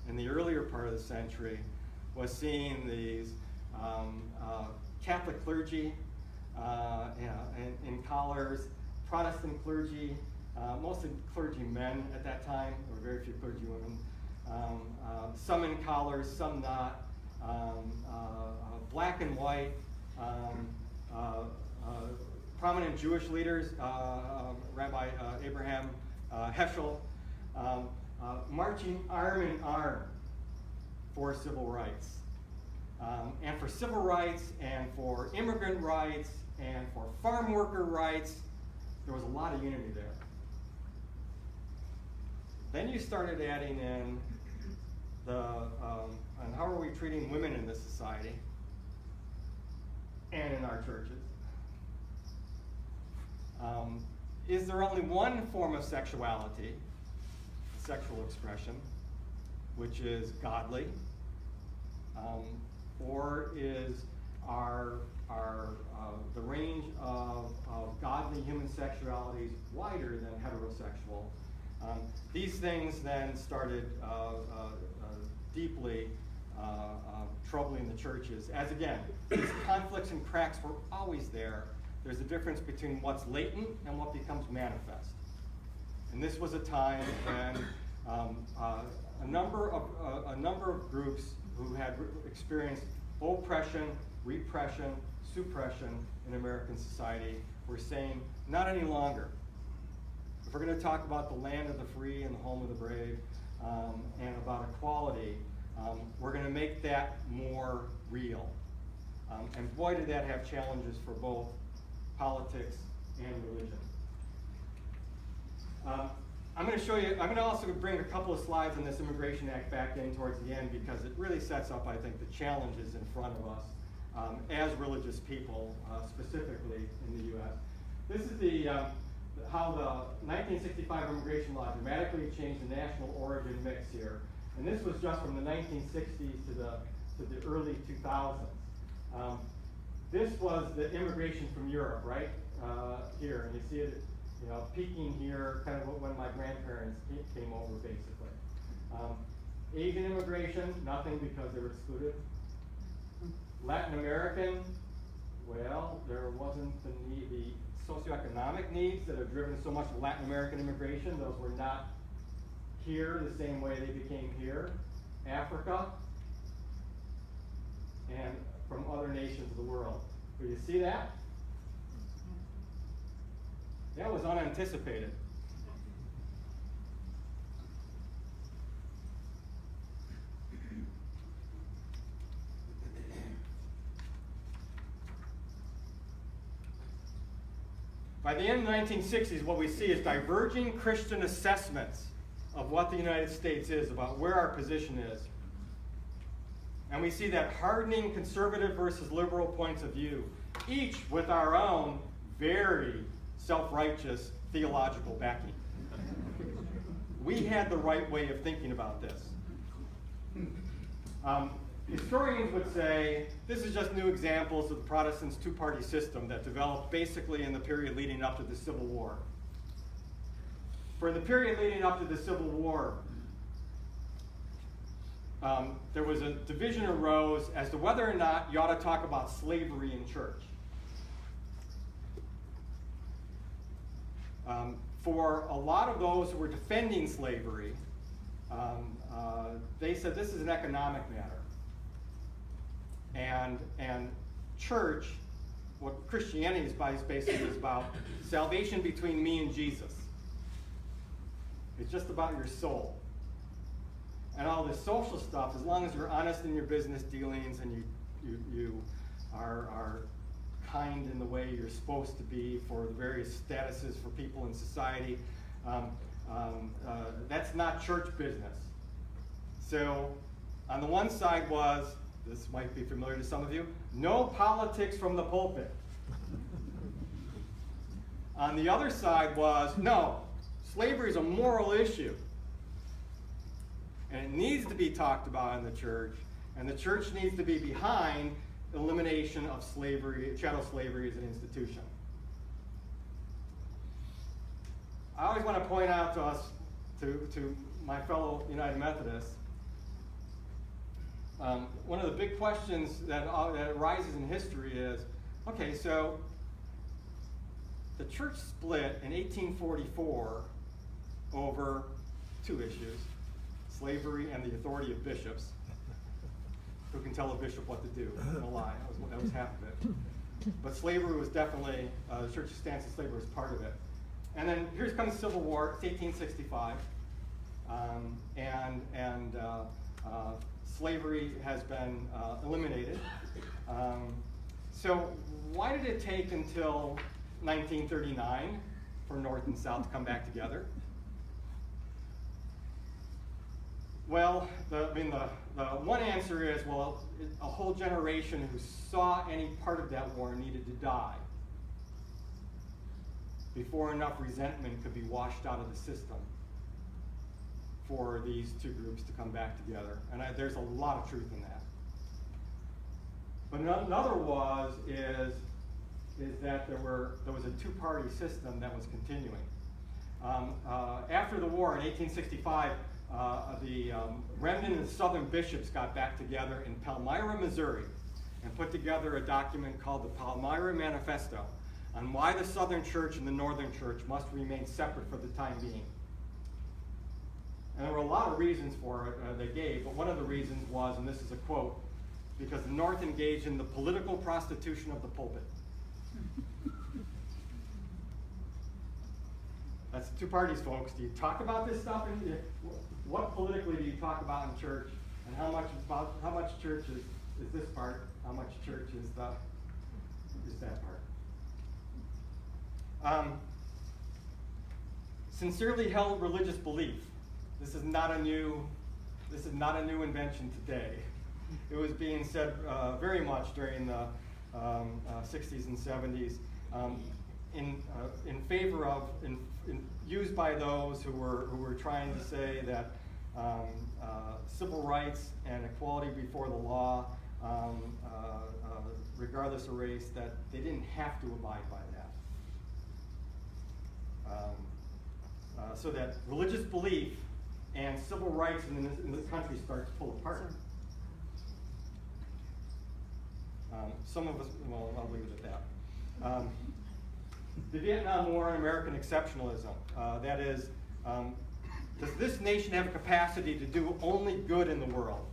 in the earlier part of the century was seeing these Catholic clergy in collars, Protestant clergy, mostly clergy men at that time. There were very few clergy women. Some in collars, some not. Black and white. Prominent Jewish leaders, Rabbi Abraham Heschel, marching arm in arm for civil rights. And for civil rights, and for immigrant rights, and for farm worker rights, there was a lot of unity there. Then you started adding in and how are we treating women in this society and in our churches? Is there only one form of sexuality, sexual expression, which is godly? Or is the range of godly human sexualities wider than heterosexual? These things then started deeply troubling the churches. As again, these conflicts and cracks were always there. There's a difference between what's latent and what becomes manifest. And this was a time when a number of groups who had experienced oppression, repression, suppression in American society were saying, not any longer. If we're going to talk about the land of the free and the home of the brave, and about equality, we're going to make that more real. And boy, did that have challenges for both politics and religion. I'm going to show you, I'm going to also bring a couple of slides on this Immigration Act back in towards the end because it really sets up, I think, the challenges in front of us as religious people, specifically in the U.S. This is how the 1965 immigration law dramatically changed the national origin mix here. And this was just from the 1960s to the early 2000s. This was the immigration from Europe, right here, and you see it, peaking here, kind of when my grandparents came over, basically. Asian immigration, nothing because they were excluded. Latin American, well, there wasn't the socioeconomic needs that have driven so much Latin American immigration. Those were not here the same way they became here. Africa, and from other nations of the world. Do you see that? That was unanticipated. By the end of the 1960s, what we see is diverging Christian assessments of what the United States is, about where our position is. And we see that hardening conservative versus liberal points of view, each with our own very self-righteous theological backing. We had the right way of thinking about this. Historians would say this is just new examples of the Protestants' two-party system that developed basically in the period leading up to the Civil War. For the period leading up to the Civil War, there was a division arose as to whether or not you ought to talk about slavery in church. For a lot of those who were defending slavery, they said this is an economic matter. And church, what Christianity is basically is about, salvation between me and Jesus. It's just about your soul. And all this social stuff, as long as you're honest in your business dealings and you are kind in the way you're supposed to be for the various statuses for people in society, that's not church business. So on the one side was, this might be familiar to some of you, no politics from the pulpit. On the other side was, no, slavery is a moral issue. And it needs to be talked about in the church, and the church needs to be behind elimination of slavery, chattel slavery as an institution. I always want to point out to us, to my fellow United Methodists, one of the big questions that arises in history is, okay, so the church split in 1844 over two issues, slavery and the authority of bishops. Who can tell a bishop what to do? No lie, that was half of it. But slavery was definitely, the church's stance on slavery was part of it. And then here comes the Civil War, it's 1865. Slavery has been eliminated. So why did it take until 1939 for North and South to come back together? Well, the one answer is, well, a whole generation who saw any part of that war needed to die before enough resentment could be washed out of the system for these two groups to come back together. And there's a lot of truth in that. But another is that there was a two-party system that was continuing. After the war in 1865, the remnant of Southern bishops got back together in Palmyra, Missouri, and put together a document called the Palmyra Manifesto on why the Southern Church and the Northern Church must remain separate for the time being. And there were a lot of reasons for it they gave, but one of the reasons was, and this is a quote, because the North engaged in the political prostitution of the pulpit. That's two parties, folks. Do you talk about this stuff? What politically do you talk about in church? And how much church is this part? How much church is that part? Sincerely held religious belief. This is not a new invention today. It was being said very much during the 60s and 70s in favor of, used by those who were trying to say that civil rights and equality before the law, regardless of race, that they didn't have to abide by that. So that religious belief and civil rights in this country start to pull apart. Some of us, well, I'll leave it at that. The Vietnam War and American exceptionalism. That is, does this nation have a capacity to do only good in the world?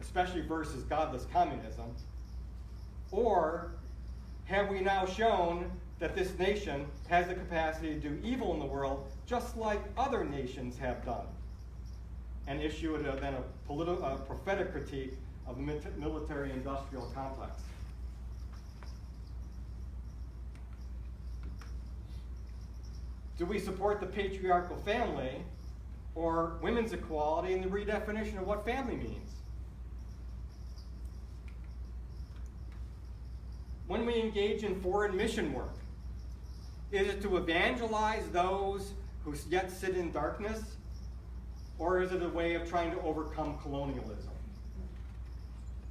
Especially versus godless communism. Or have we now shown that this nation has the capacity to do evil in the world just like other nations have done? And issue then a prophetic critique of the military-industrial complex. Do we support the patriarchal family or women's equality and the redefinition of what family means. When we engage in foreign mission work, is it to evangelize those who yet sit in darkness, or is it a way of trying to overcome colonialism?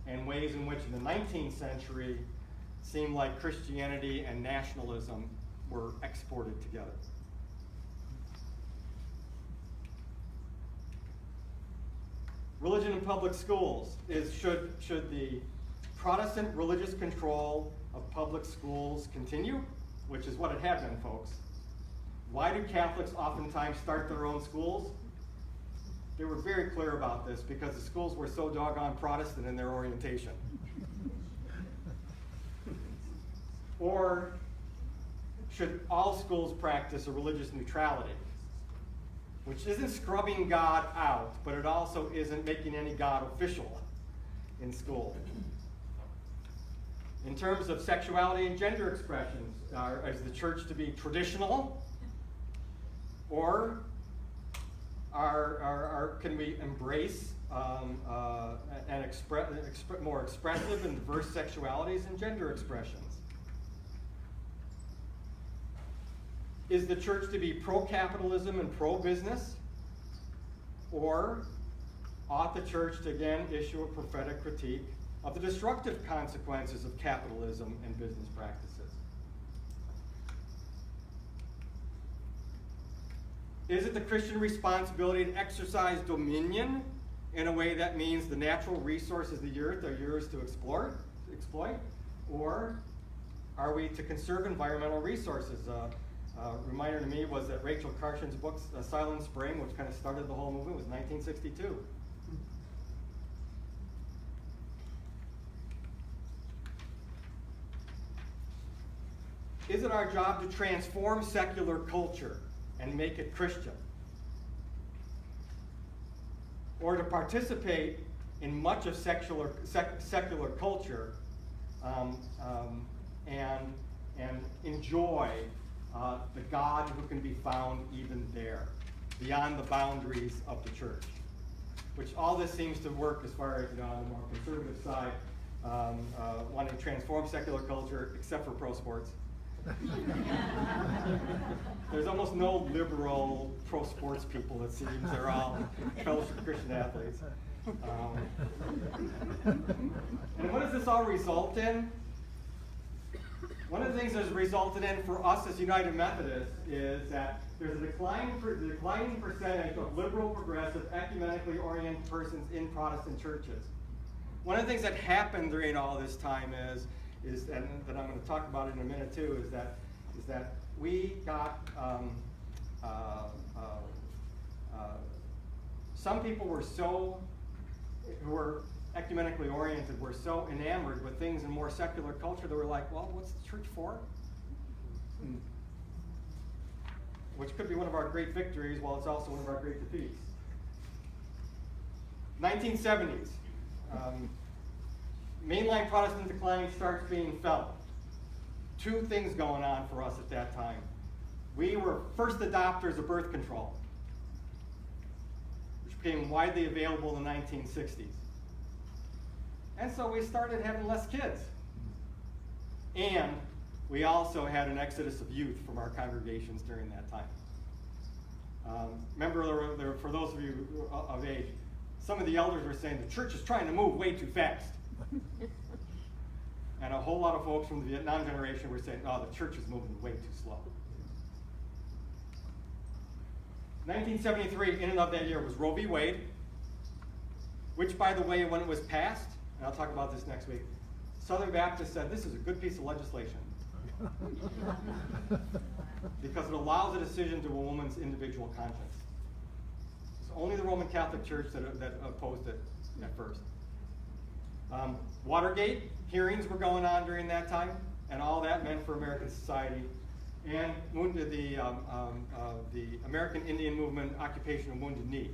And ways in which in the 19th century seemed like Christianity and nationalism were exported together. Religion in public schools should the Protestant religious control of public schools continue, which is what it had been, folks. Why do Catholics oftentimes start their own schools? They were very clear about this because the schools were so doggone Protestant in their orientation. Or should all schools practice a religious neutrality, which isn't scrubbing God out, but it also isn't making any God official in school? In terms of sexuality and gender expressions, is the church to be traditional? Or can we embrace and more expressive and diverse sexualities and gender expressions? Is the church to be pro-capitalism and pro-business? Or ought the church to again issue a prophetic critique of the destructive consequences of capitalism and business practices? Is it the Christian responsibility to exercise dominion in a way that means the natural resources of the earth are yours to exploit? Or are we to conserve environmental resources? Reminder to me was that Rachel Carson's book, Silent Spring, which kind of started the whole movement, was 1962. Is it our job to transform secular culture and make it Christian? Or to participate in much of secular culture and enjoy the God who can be found even there, beyond the boundaries of the church? Which all this seems to work as far as, on the more conservative side, wanting to transform secular culture, except for pro sports. There's almost no liberal pro sports people, it seems. They're all fellowship Christian athletes. And what does this all result in? One of the things that's resulted in for us as United Methodists is that there's a declining percentage of liberal, progressive, ecumenically oriented persons in Protestant churches. One of the things that happened during all this time is and that I'm going to talk about in a minute too, is that we got some people who were ecumenically oriented were so enamored with things in more secular culture that were like, well, what's the church for? Which could be one of our great victories, while it's also one of our great defeats. 1970s. Mainline Protestant decline starts being felt. Two things going on for us at that time. We were first adopters of birth control, which became widely available in the 1960s. And so we started having less kids. And we also had an exodus of youth from our congregations during that time. Remember, for those of you of age, some of the elders were saying the church is trying to move way too fast. And a whole lot of folks from the Vietnam generation were saying, oh, the church is moving way too slow. 1973, in and of that year, was Roe v. Wade, which, by the way, when it was passed, and I'll talk about this next week, Southern Baptists said this is a good piece of legislation. Because it allows a decision to a woman's individual conscience. It's only the Roman Catholic Church that opposed it at first. Watergate hearings were going on during that time, and all that meant for American society. And the American Indian movement, occupation of Wounded Knee,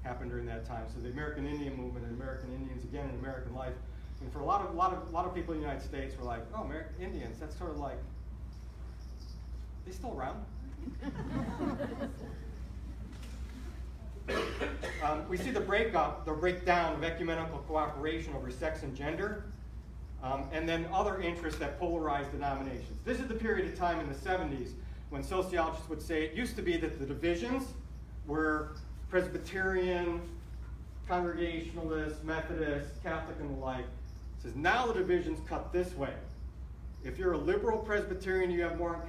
happened during that time. So the American Indian movement and American Indians again in American life, and for a lot of people in the United States were like, oh, American Indians, that's sort of like, they still around? We see the breakdown of ecumenical cooperation over sex and gender, and then other interests that polarize denominations. This is the period of time in the 70s when sociologists would say it used to be that the divisions were Presbyterian, Congregationalist, Methodist, Catholic, and the like. It says now the divisions cut this way. If you're a liberal Presbyterian, you have more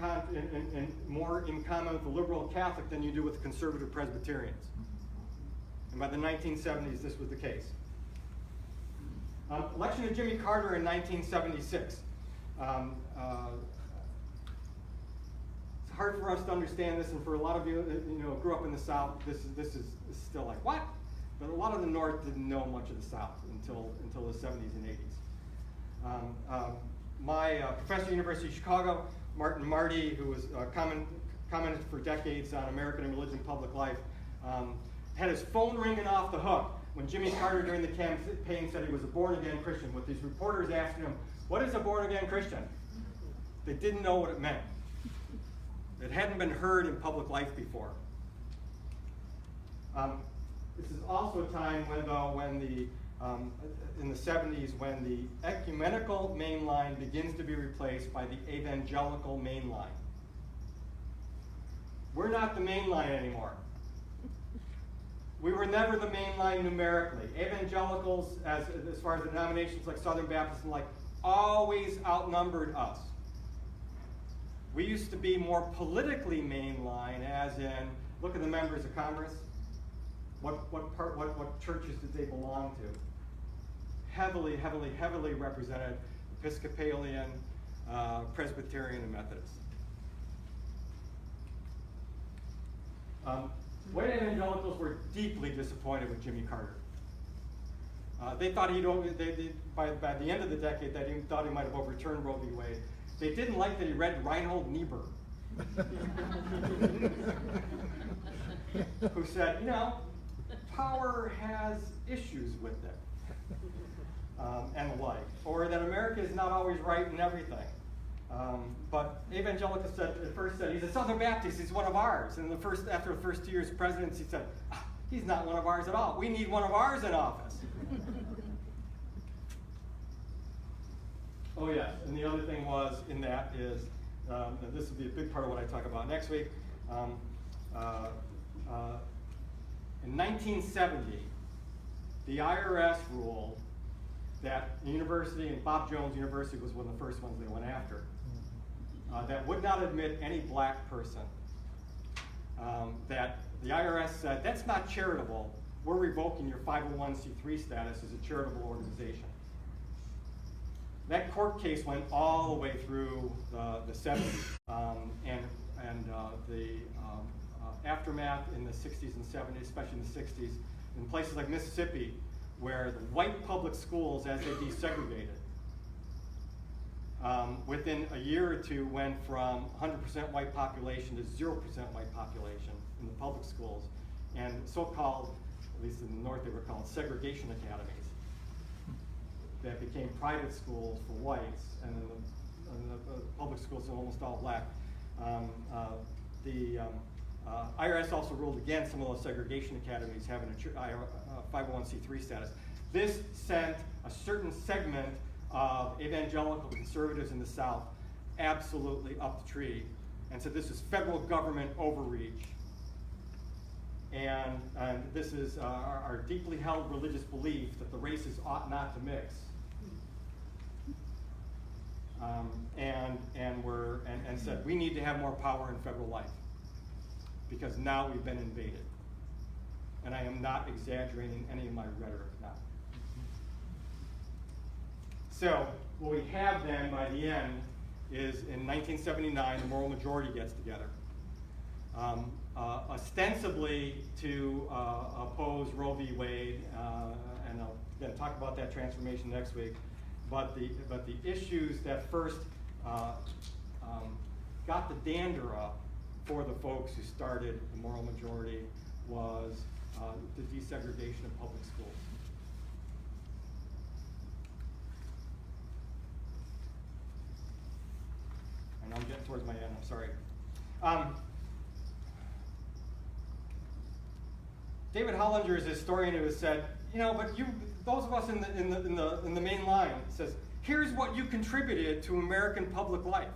in common with the liberal Catholic than you do with conservative Presbyterians. And by the 1970s, this was the case. Election of Jimmy Carter in 1976. It's hard for us to understand this, and for a lot of you, grew up in the South, this is still like, what? But a lot of the North didn't know much of the South until the 70s and 80s. My professor at the University of Chicago, Martin Marty, who was commented for decades on American and religion public life, had his phone ringing off the hook when Jimmy Carter during the campaign said he was a born-again Christian, with these reporters asking him, what is a born-again Christian? They didn't know what it meant. It hadn't been heard in public life before. This is also a time in the 70s, when the ecumenical main line begins to be replaced by the evangelical main line. We're not the main line anymore. We were never the main line numerically. Evangelicals, as far as denominations like Southern Baptists and like, always outnumbered us. We used to be more politically mainline, as in, look at the members of Congress. What churches did they belong to? Heavily represented Episcopalian, Presbyterian, and Methodist. White evangelicals were deeply disappointed with Jimmy Carter. They thought by the end of the decade, they thought he might have overturned Roe v. Wade. They didn't like that he read Reinhold Niebuhr, who said, power has issues with it, and the like, or that America is not always right in everything. But evangelicals at first said, he's a Southern Baptist, he's one of ours. And after the first 2 years of presidency, he said, he's not one of ours at all. We need one of ours in office. Oh yes, and the other thing in this will be a big part of what I talk about next week. In 1970, the IRS ruled that the university, and Bob Jones University was one of the first ones they went after, that would not admit any black person. That the IRS said, that's not charitable. We're revoking your 501c3 status as a charitable organization. That court case went all the way through the 70s, and the aftermath in the 60s and 70s, especially in the 60s, in places like Mississippi, where the white public schools, as they desegregated, within a year or two went from 100% white population to 0% white population in the public schools, and so-called, at least in the North they were called segregation academies, that became private schools for whites, and then the public schools are almost all black. The IRS also ruled against some of those segregation academies having a 501c3 status. This sent a certain segment of evangelical conservatives in the South absolutely up the tree, and said this is federal government overreach. And this is our deeply held religious belief that the races ought not to mix. And said we need to have more power in federal life because now we've been invaded. And I am not exaggerating any of my rhetoric now. So what we have then by the end is in 1979 the moral majority gets together. Ostensibly to oppose Roe v. Wade, and I'll again talk about that transformation next week. But the issues that first got the dander up for the folks who started the moral majority was the desegregation of public schools. And I'm getting towards my end, I'm sorry. David Hollinger is a historian who has said, but those of us in the main line, says, here's what you contributed to American public life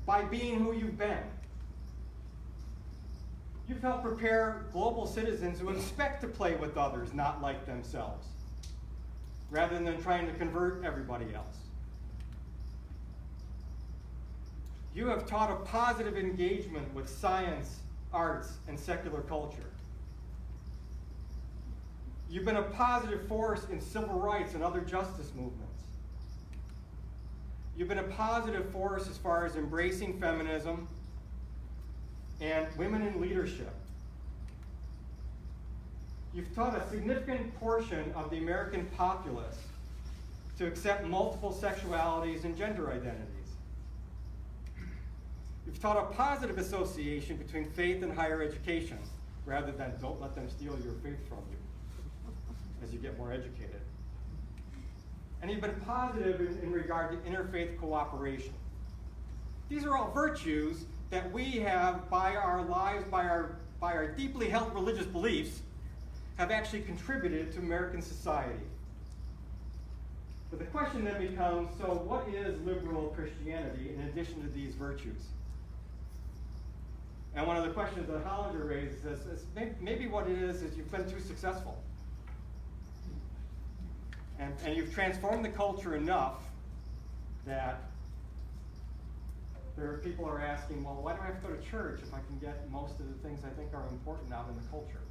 by being who you've been. You've helped prepare global citizens who expect to play with others, not like themselves, rather than trying to convert everybody else. You have taught a positive engagement with science, arts, and secular culture. You've been a positive force in civil rights and other justice movements. You've been a positive force as far as embracing feminism and women in leadership. You've taught a significant portion of the American populace to accept multiple sexualities and gender identities. You've taught a positive association between faith and higher education, rather than don't let them steal your faith from you as you get more educated. And you've been positive in regard to interfaith cooperation. These are all virtues that we have, by our lives, by our deeply held religious beliefs, have actually contributed to American society. But the question then becomes, so what is liberal Christianity in addition to these virtues? And one of the questions that Hollinger raises is maybe what it is you've been too successful. And you've transformed the culture enough that there are people who are asking, well, why do I have to go to church if I can get most of the things I think are important out in the culture?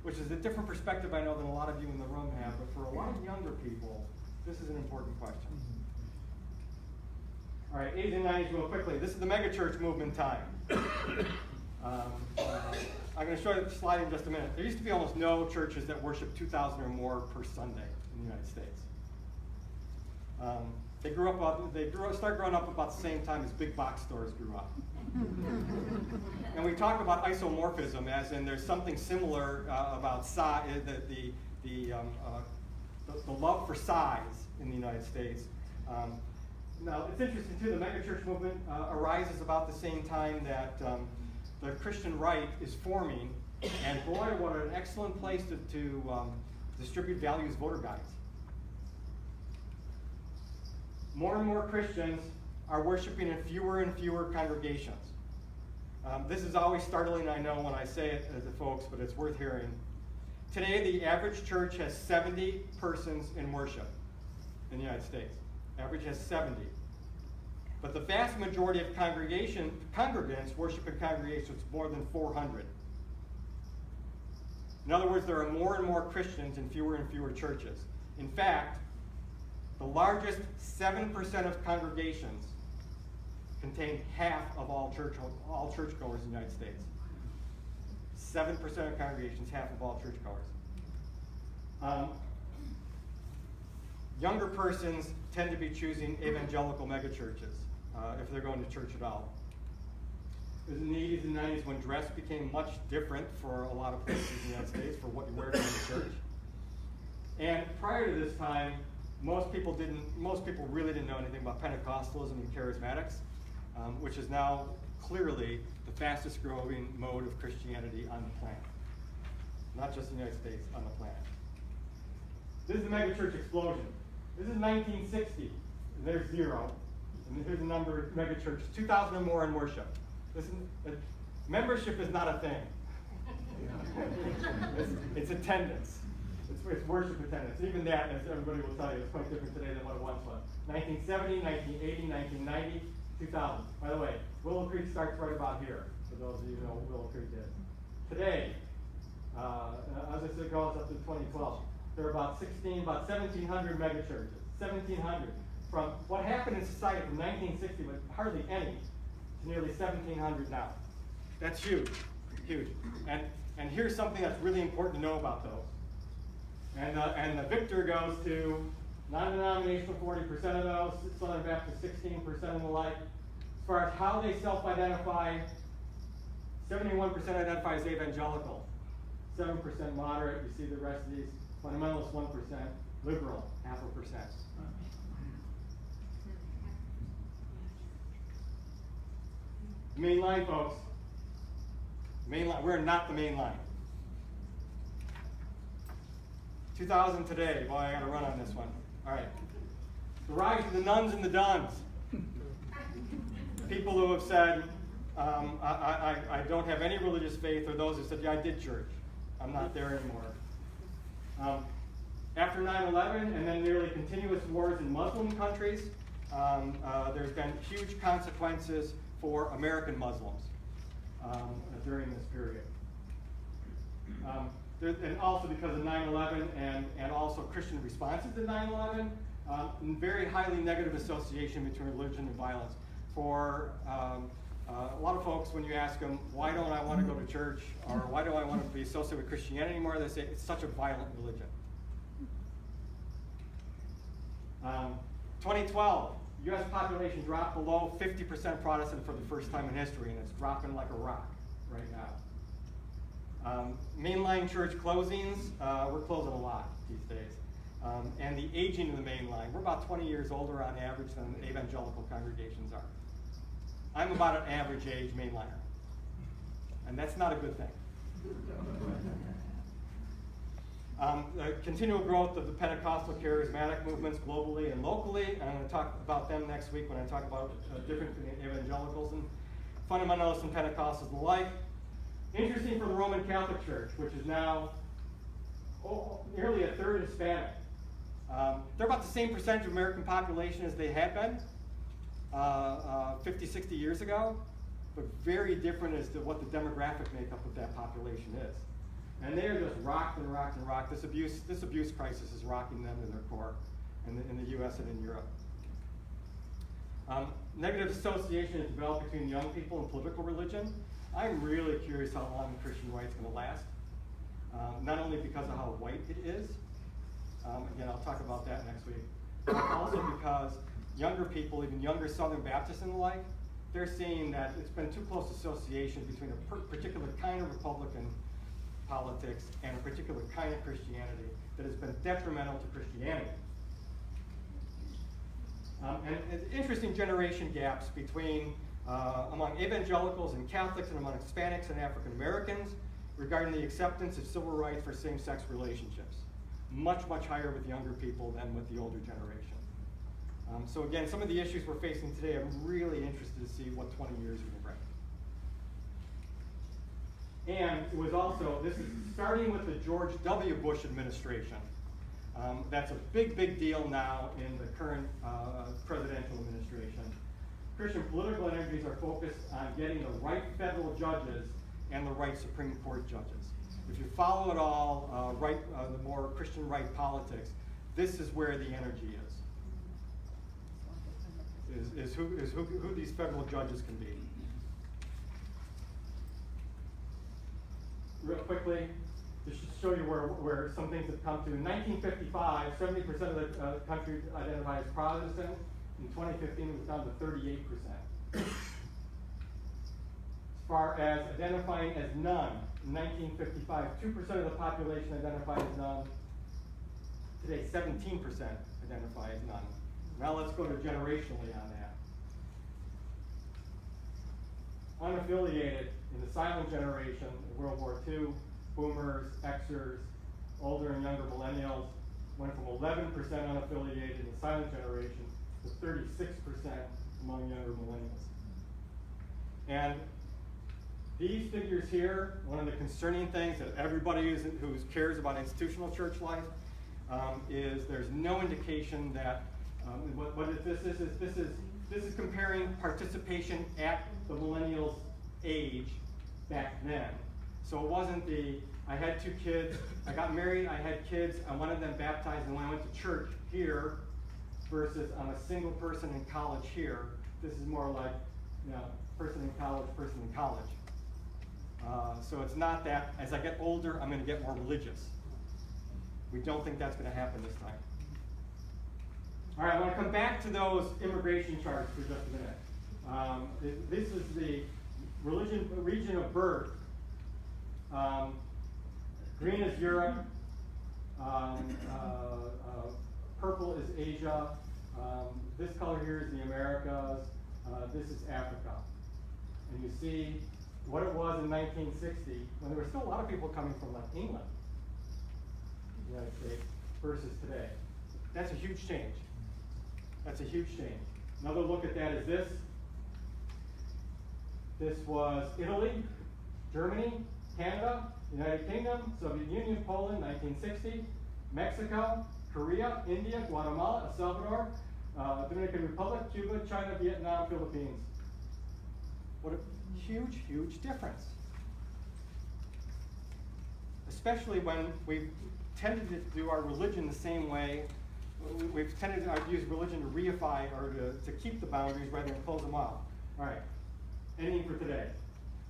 Which is a different perspective, I know, than a lot of you in the room have, but for a lot of younger people, this is an important question. All right, 80s and 90s real quickly. This is the megachurch movement time. I'm going to show you the slide in just a minute. There used to be almost no churches that worship 2,000 or more per Sunday in the United States. They started growing up about the same time as big box stores grew up. And we talk about isomorphism, as in there's something similar about size, the love for size in the United States. Now, it's interesting too, the megachurch movement arises about the same time that the Christian right is forming, and boy, what an excellent place to distribute values voter guides. More and more Christians are worshiping in fewer and fewer congregations. This is always startling, I know, when I say it to folks, but it's worth hearing. Today, the average church has 70 persons in worship in the United States. Average has 70. But the vast majority of congregants worship in congregations more than 400. In other words, there are more and more Christians in fewer and fewer churches. In fact, the largest 7% of congregations contain half of all churchgoers in the United States. 7% of congregations, half of all churchgoers. Younger persons tend to be choosing evangelical megachurches if they're going to church at all. It was in the 80s and 90s when dress became much different for a lot of places in the United States for what you wear to go to church. And prior to this time, most people really didn't know anything about Pentecostalism and charismatics, which is now clearly the fastest growing mode of Christianity on the planet. Not just in the United States, on the planet. This is the megachurch explosion. This is 1960, and there's 0. And here's the number of megachurches, 2,000 or more in worship. Membership is not a thing. It's attendance. It's worship attendance. Even that, as everybody will tell you, is quite different today than what it once was. 1970, 1980, 1990, 2000. By the way, Willow Creek starts right about here, for those of you who know what Willow Creek is. Today, as I said, it goes up to 2012. There are about 1,700 megachurches. 1,700. From what happened in society from 1960 with hardly any to nearly 1,700 now. That's huge, huge. And here's something that's really important to know about those. And the victor goes to non-denominational, 40% of those, Southern Baptist, 16% and the like. As far as how they self-identify, 71% identify as evangelical, 7% moderate. You see the rest of these. Fundamentalist, 1%, liberal, 0.5%. Main line, folks. Main line, we're not the main line. 2000 today, boy, I gotta run on this one. All right. The rise of the nuns and the duns. People who have said, I don't have any religious faith, or those who said, yeah, I did church. I'm not there anymore. After 9/11 and then nearly continuous wars in Muslim countries, there's been huge consequences for American Muslims during this period. And also because of 9/11 and also Christian responses to 9/11, very highly negative association between religion and violence. For a lot of folks, when you ask them, why don't I want to go to church, or why do I want to be associated with Christianity anymore, they say, it's such a violent religion. 2012, U.S. population dropped below 50% Protestant for the first time in history, and it's dropping like a rock right now. Mainline church closings, we're closing a lot these days. And the aging of the mainline, we're about 20 years older on average than evangelical congregations are. I'm about an average age mainliner, and that's not a good thing. Continual growth of the Pentecostal charismatic movements globally and locally. I'm going to talk about them next week when I talk about different evangelicals and fundamentalists and Pentecostals alike. Interesting for the Roman Catholic Church, which is now nearly a third Hispanic. They're about the same percentage of American population as they had been 50, 60 years ago, but very different as to what the demographic makeup of that population is. And they are just rocked and rocked and rocked. This abuse crisis is rocking them to their core in the U.S. and in Europe. Negative association is developed between young people and political religion. I'm really curious how long the Christian right's going to last. Not only because of how white it is, again, I'll talk about that next week, but also because younger people, even younger Southern Baptists and the like, they're seeing that it's been too close association between a particular kind of Republican politics and a particular kind of Christianity that has been detrimental to Christianity. And interesting generation gaps between among evangelicals and Catholics and among Hispanics and African Americans regarding the acceptance of civil rights for same-sex relationships. Much, much higher with younger people than with the older generation. So again, some of the issues we're facing today, I'm really interested to see what 20 years are going to bring. And it was also, this is starting with the George W. Bush administration. That's a big, big deal now in the current presidential administration. Christian political energies are focused on getting the right federal judges and the right Supreme Court judges. If you follow it all, the more Christian right politics, this is where the energy is who these federal judges can be. Real quickly, just to show you where some things have come to. In 1955, 70% of the country identified as Protestant. In 2015, it was down to 38%. As far as identifying as none, in 1955, 2% of the population identified as none. Today, 17% identify as none. Now let's go to generationally on that. Unaffiliated in the silent generation of World War II, boomers, Xers, older and younger millennials, went from 11% unaffiliated in the silent generation to 36% among younger millennials. And these figures here, one of the concerning things that everybody who cares about institutional church life is there's no indication that this is comparing participation at the millennials' age back then. So it wasn't I had 2 kids, I got married, I had kids, I wanted them baptized, and when I went to church here versus I'm a single person in college here. This is more like, person in college. So it's not that as I get older, I'm going to get more religious. We don't think that's going to happen this time. All right, I want to come back to those immigration charts for just a minute. This is the region of birth. Green is Europe. Purple is Asia. This color here is the Americas. This is Africa. And you see what it was in 1960, when there were still a lot of people coming from like England, the United States, versus today. That's a huge change. That's a huge change. Another look at that is this. This was Italy, Germany, Canada, United Kingdom, Soviet Union, Poland, 1960, Mexico, Korea, India, Guatemala, El Salvador, Dominican Republic, Cuba, China, Vietnam, Philippines. What a huge, huge difference. Especially when we've tended to do our religion the same way. We've tended to use religion to reify or to keep the boundaries rather than close them off. All right, ending for today.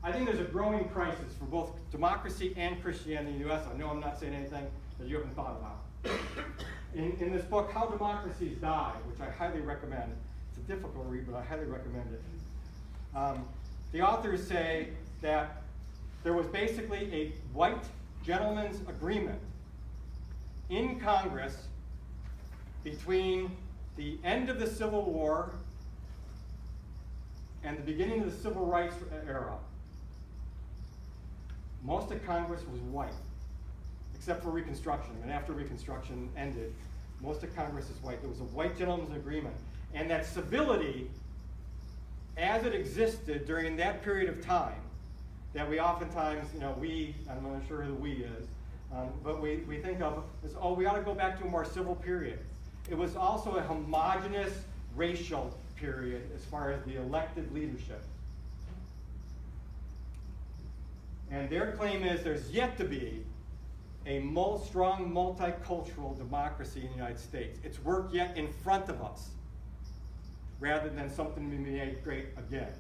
I think there's a growing crisis for both democracy and Christianity in the U.S. I know I'm not saying anything that you haven't thought about. In this book, How Democracies Die, which I highly recommend, it's a difficult read, but I highly recommend it. The authors say that there was basically a white gentleman's agreement in Congress between the end of the Civil War and the beginning of the Civil Rights era. Most of Congress was white, except for Reconstruction. And after Reconstruction ended, most of Congress is white. There was a white gentleman's agreement. And that civility, as it existed during that period of time, that we oftentimes, I'm not sure who the we is, but we think of as, oh, we ought to go back to a more civil period. It was also a homogeneous racial period as far as the elected leadership. And their claim is there's yet to be a strong multicultural democracy in the United States. It's work yet in front of us, rather than something to be made great again.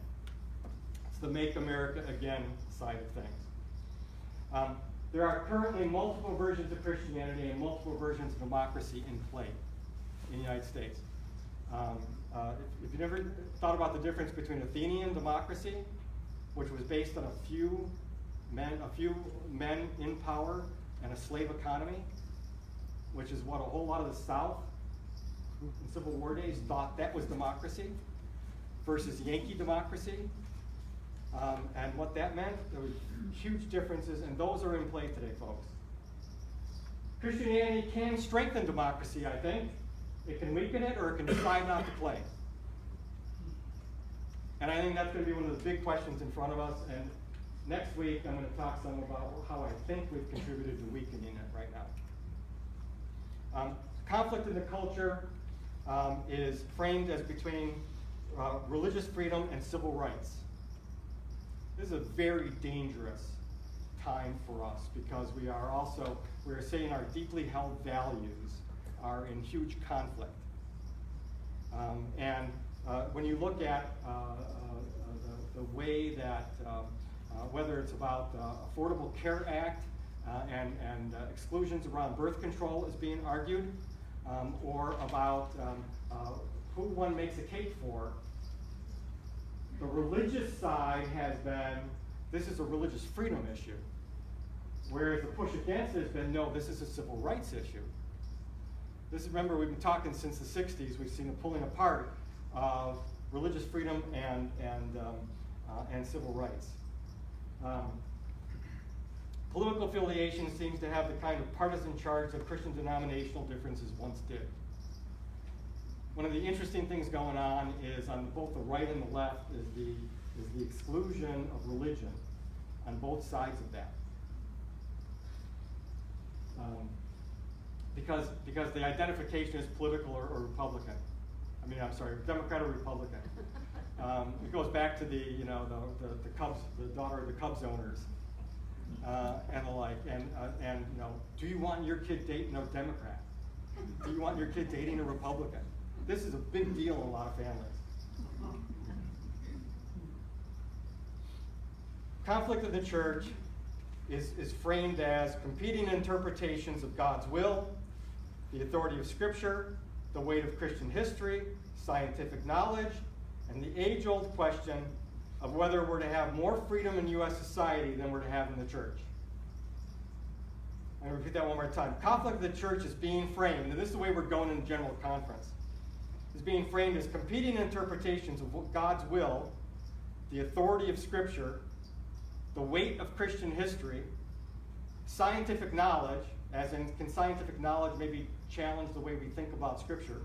It's the Make America Again side of things. There are currently multiple versions of Christianity and multiple versions of democracy in play in the United States. If you never thought about the difference between Athenian democracy, which was based on a few men in power and a slave economy, which is what a whole lot of the South in Civil War days thought that was democracy, versus Yankee democracy, and what that meant, there were huge differences, and those are in play today, folks. Christianity can strengthen democracy, I think. It can weaken it, or it can decide not to play. And I think that's going to be one of the big questions in front of us, and next week I'm going to talk some about how I think we've contributed to weakening it right now. Conflict in the culture is framed as between religious freedom and civil rights. This is a very dangerous time for us because we are saying our deeply held values are in huge conflict. When you look at the way that whether it's about Affordable Care Act and exclusions around birth control is being argued, or about who one makes a cake for, the religious side has been, this is a religious freedom issue, whereas the push against it has been, no, this is a civil rights issue. Remember, we've been talking since the 60s, we've seen a pulling apart of religious freedom and civil rights. Political affiliation seems to have the kind of partisan charge that Christian denominational differences once did. One of the interesting things going on is on both the right and the left is the exclusion of religion on both sides of that. Because the identification is political or Republican. Democrat or Republican. It goes back to the Cubs, the daughter of the Cubs owners, and the like. And do you want your kid dating a Democrat? Do you want your kid dating a Republican? This is a big deal in a lot of families. Conflict of the church is framed as competing interpretations of God's will, the authority of Scripture, the weight of Christian history, scientific knowledge, and the age-old question of whether we're to have more freedom in U.S. society than we're to have in the church. I'm going to repeat that one more time. Conflict of the church is being framed, and this is the way we're going in the General Conference, is being framed as competing interpretations of God's will, the authority of Scripture, the weight of Christian history, scientific knowledge, as in can scientific knowledge maybe challenge the way we think about Scripture,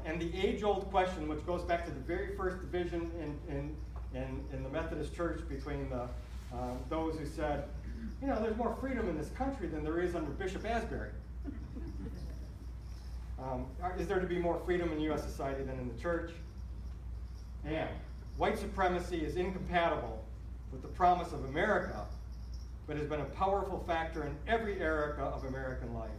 and the age-old question, which goes back to the very first division in the Methodist Church between those who said, you know, there's more freedom in this country than there is under Bishop Asbury. Is there to be more freedom in U.S. society than in the church? And white supremacy is incompatible with the promise of America, but has been a powerful factor in every era of American life.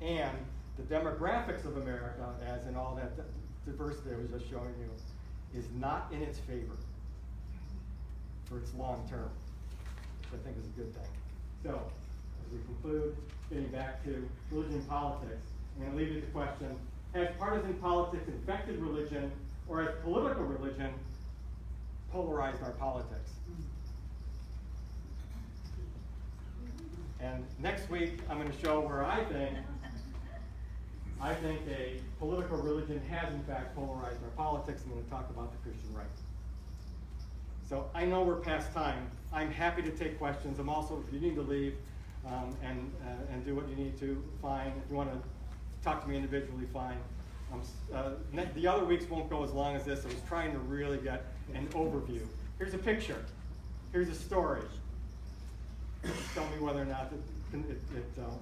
And the demographics of America, as in all that diversity I was just showing you, is not in its favor for its long term, which I think is a good thing. So, as we conclude, getting back to religion and politics, I'm going to leave you with the question, has partisan politics infected religion, or has political religion polarized our politics? And next week, I'm going to show where I think a political religion has in fact polarized our politics. I'm going to talk about the Christian right. So I know we're past time. I'm happy to take questions. I'm also, if you need to leave and do what you need to, fine. If you want to talk to me individually, fine. The other weeks won't go as long as this. I was trying to really get an overview. Here's a picture. Here's a story. Tell me whether or not it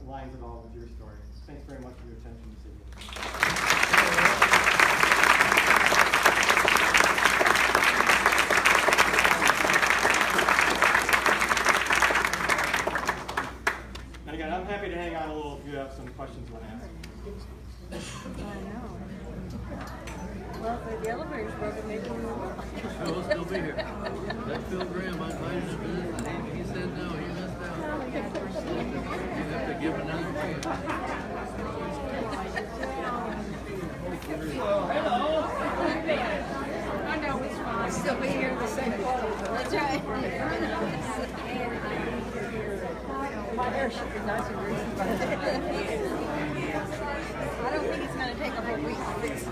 lines at all with your story. Thanks very much for your attention this evening. And again, I'm happy to hang on a little if you have some questions you want to ask. I know. Well, if the elevator's broken, maybe we will. We'll still be here. That Phil Graham, I invited him to this. He said no, he missed out. You have to give another chance. Hello. I know which one. I'll still be here the same place. That's right. My hair should be nice and greasy. I don't think it's going to take a whole week to fix it.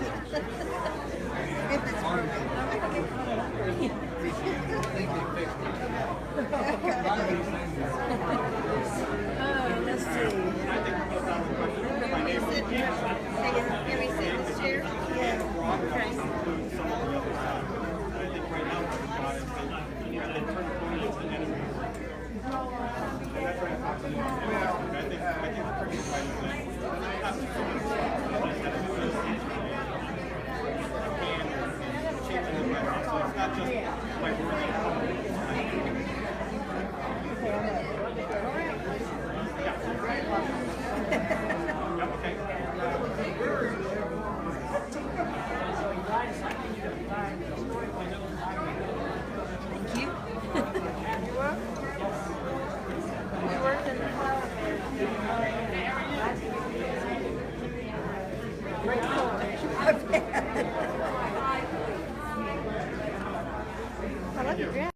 If it's broken. I think they fixed it. Let's see. Can we sit in this chair? Yeah. Okay. Not just my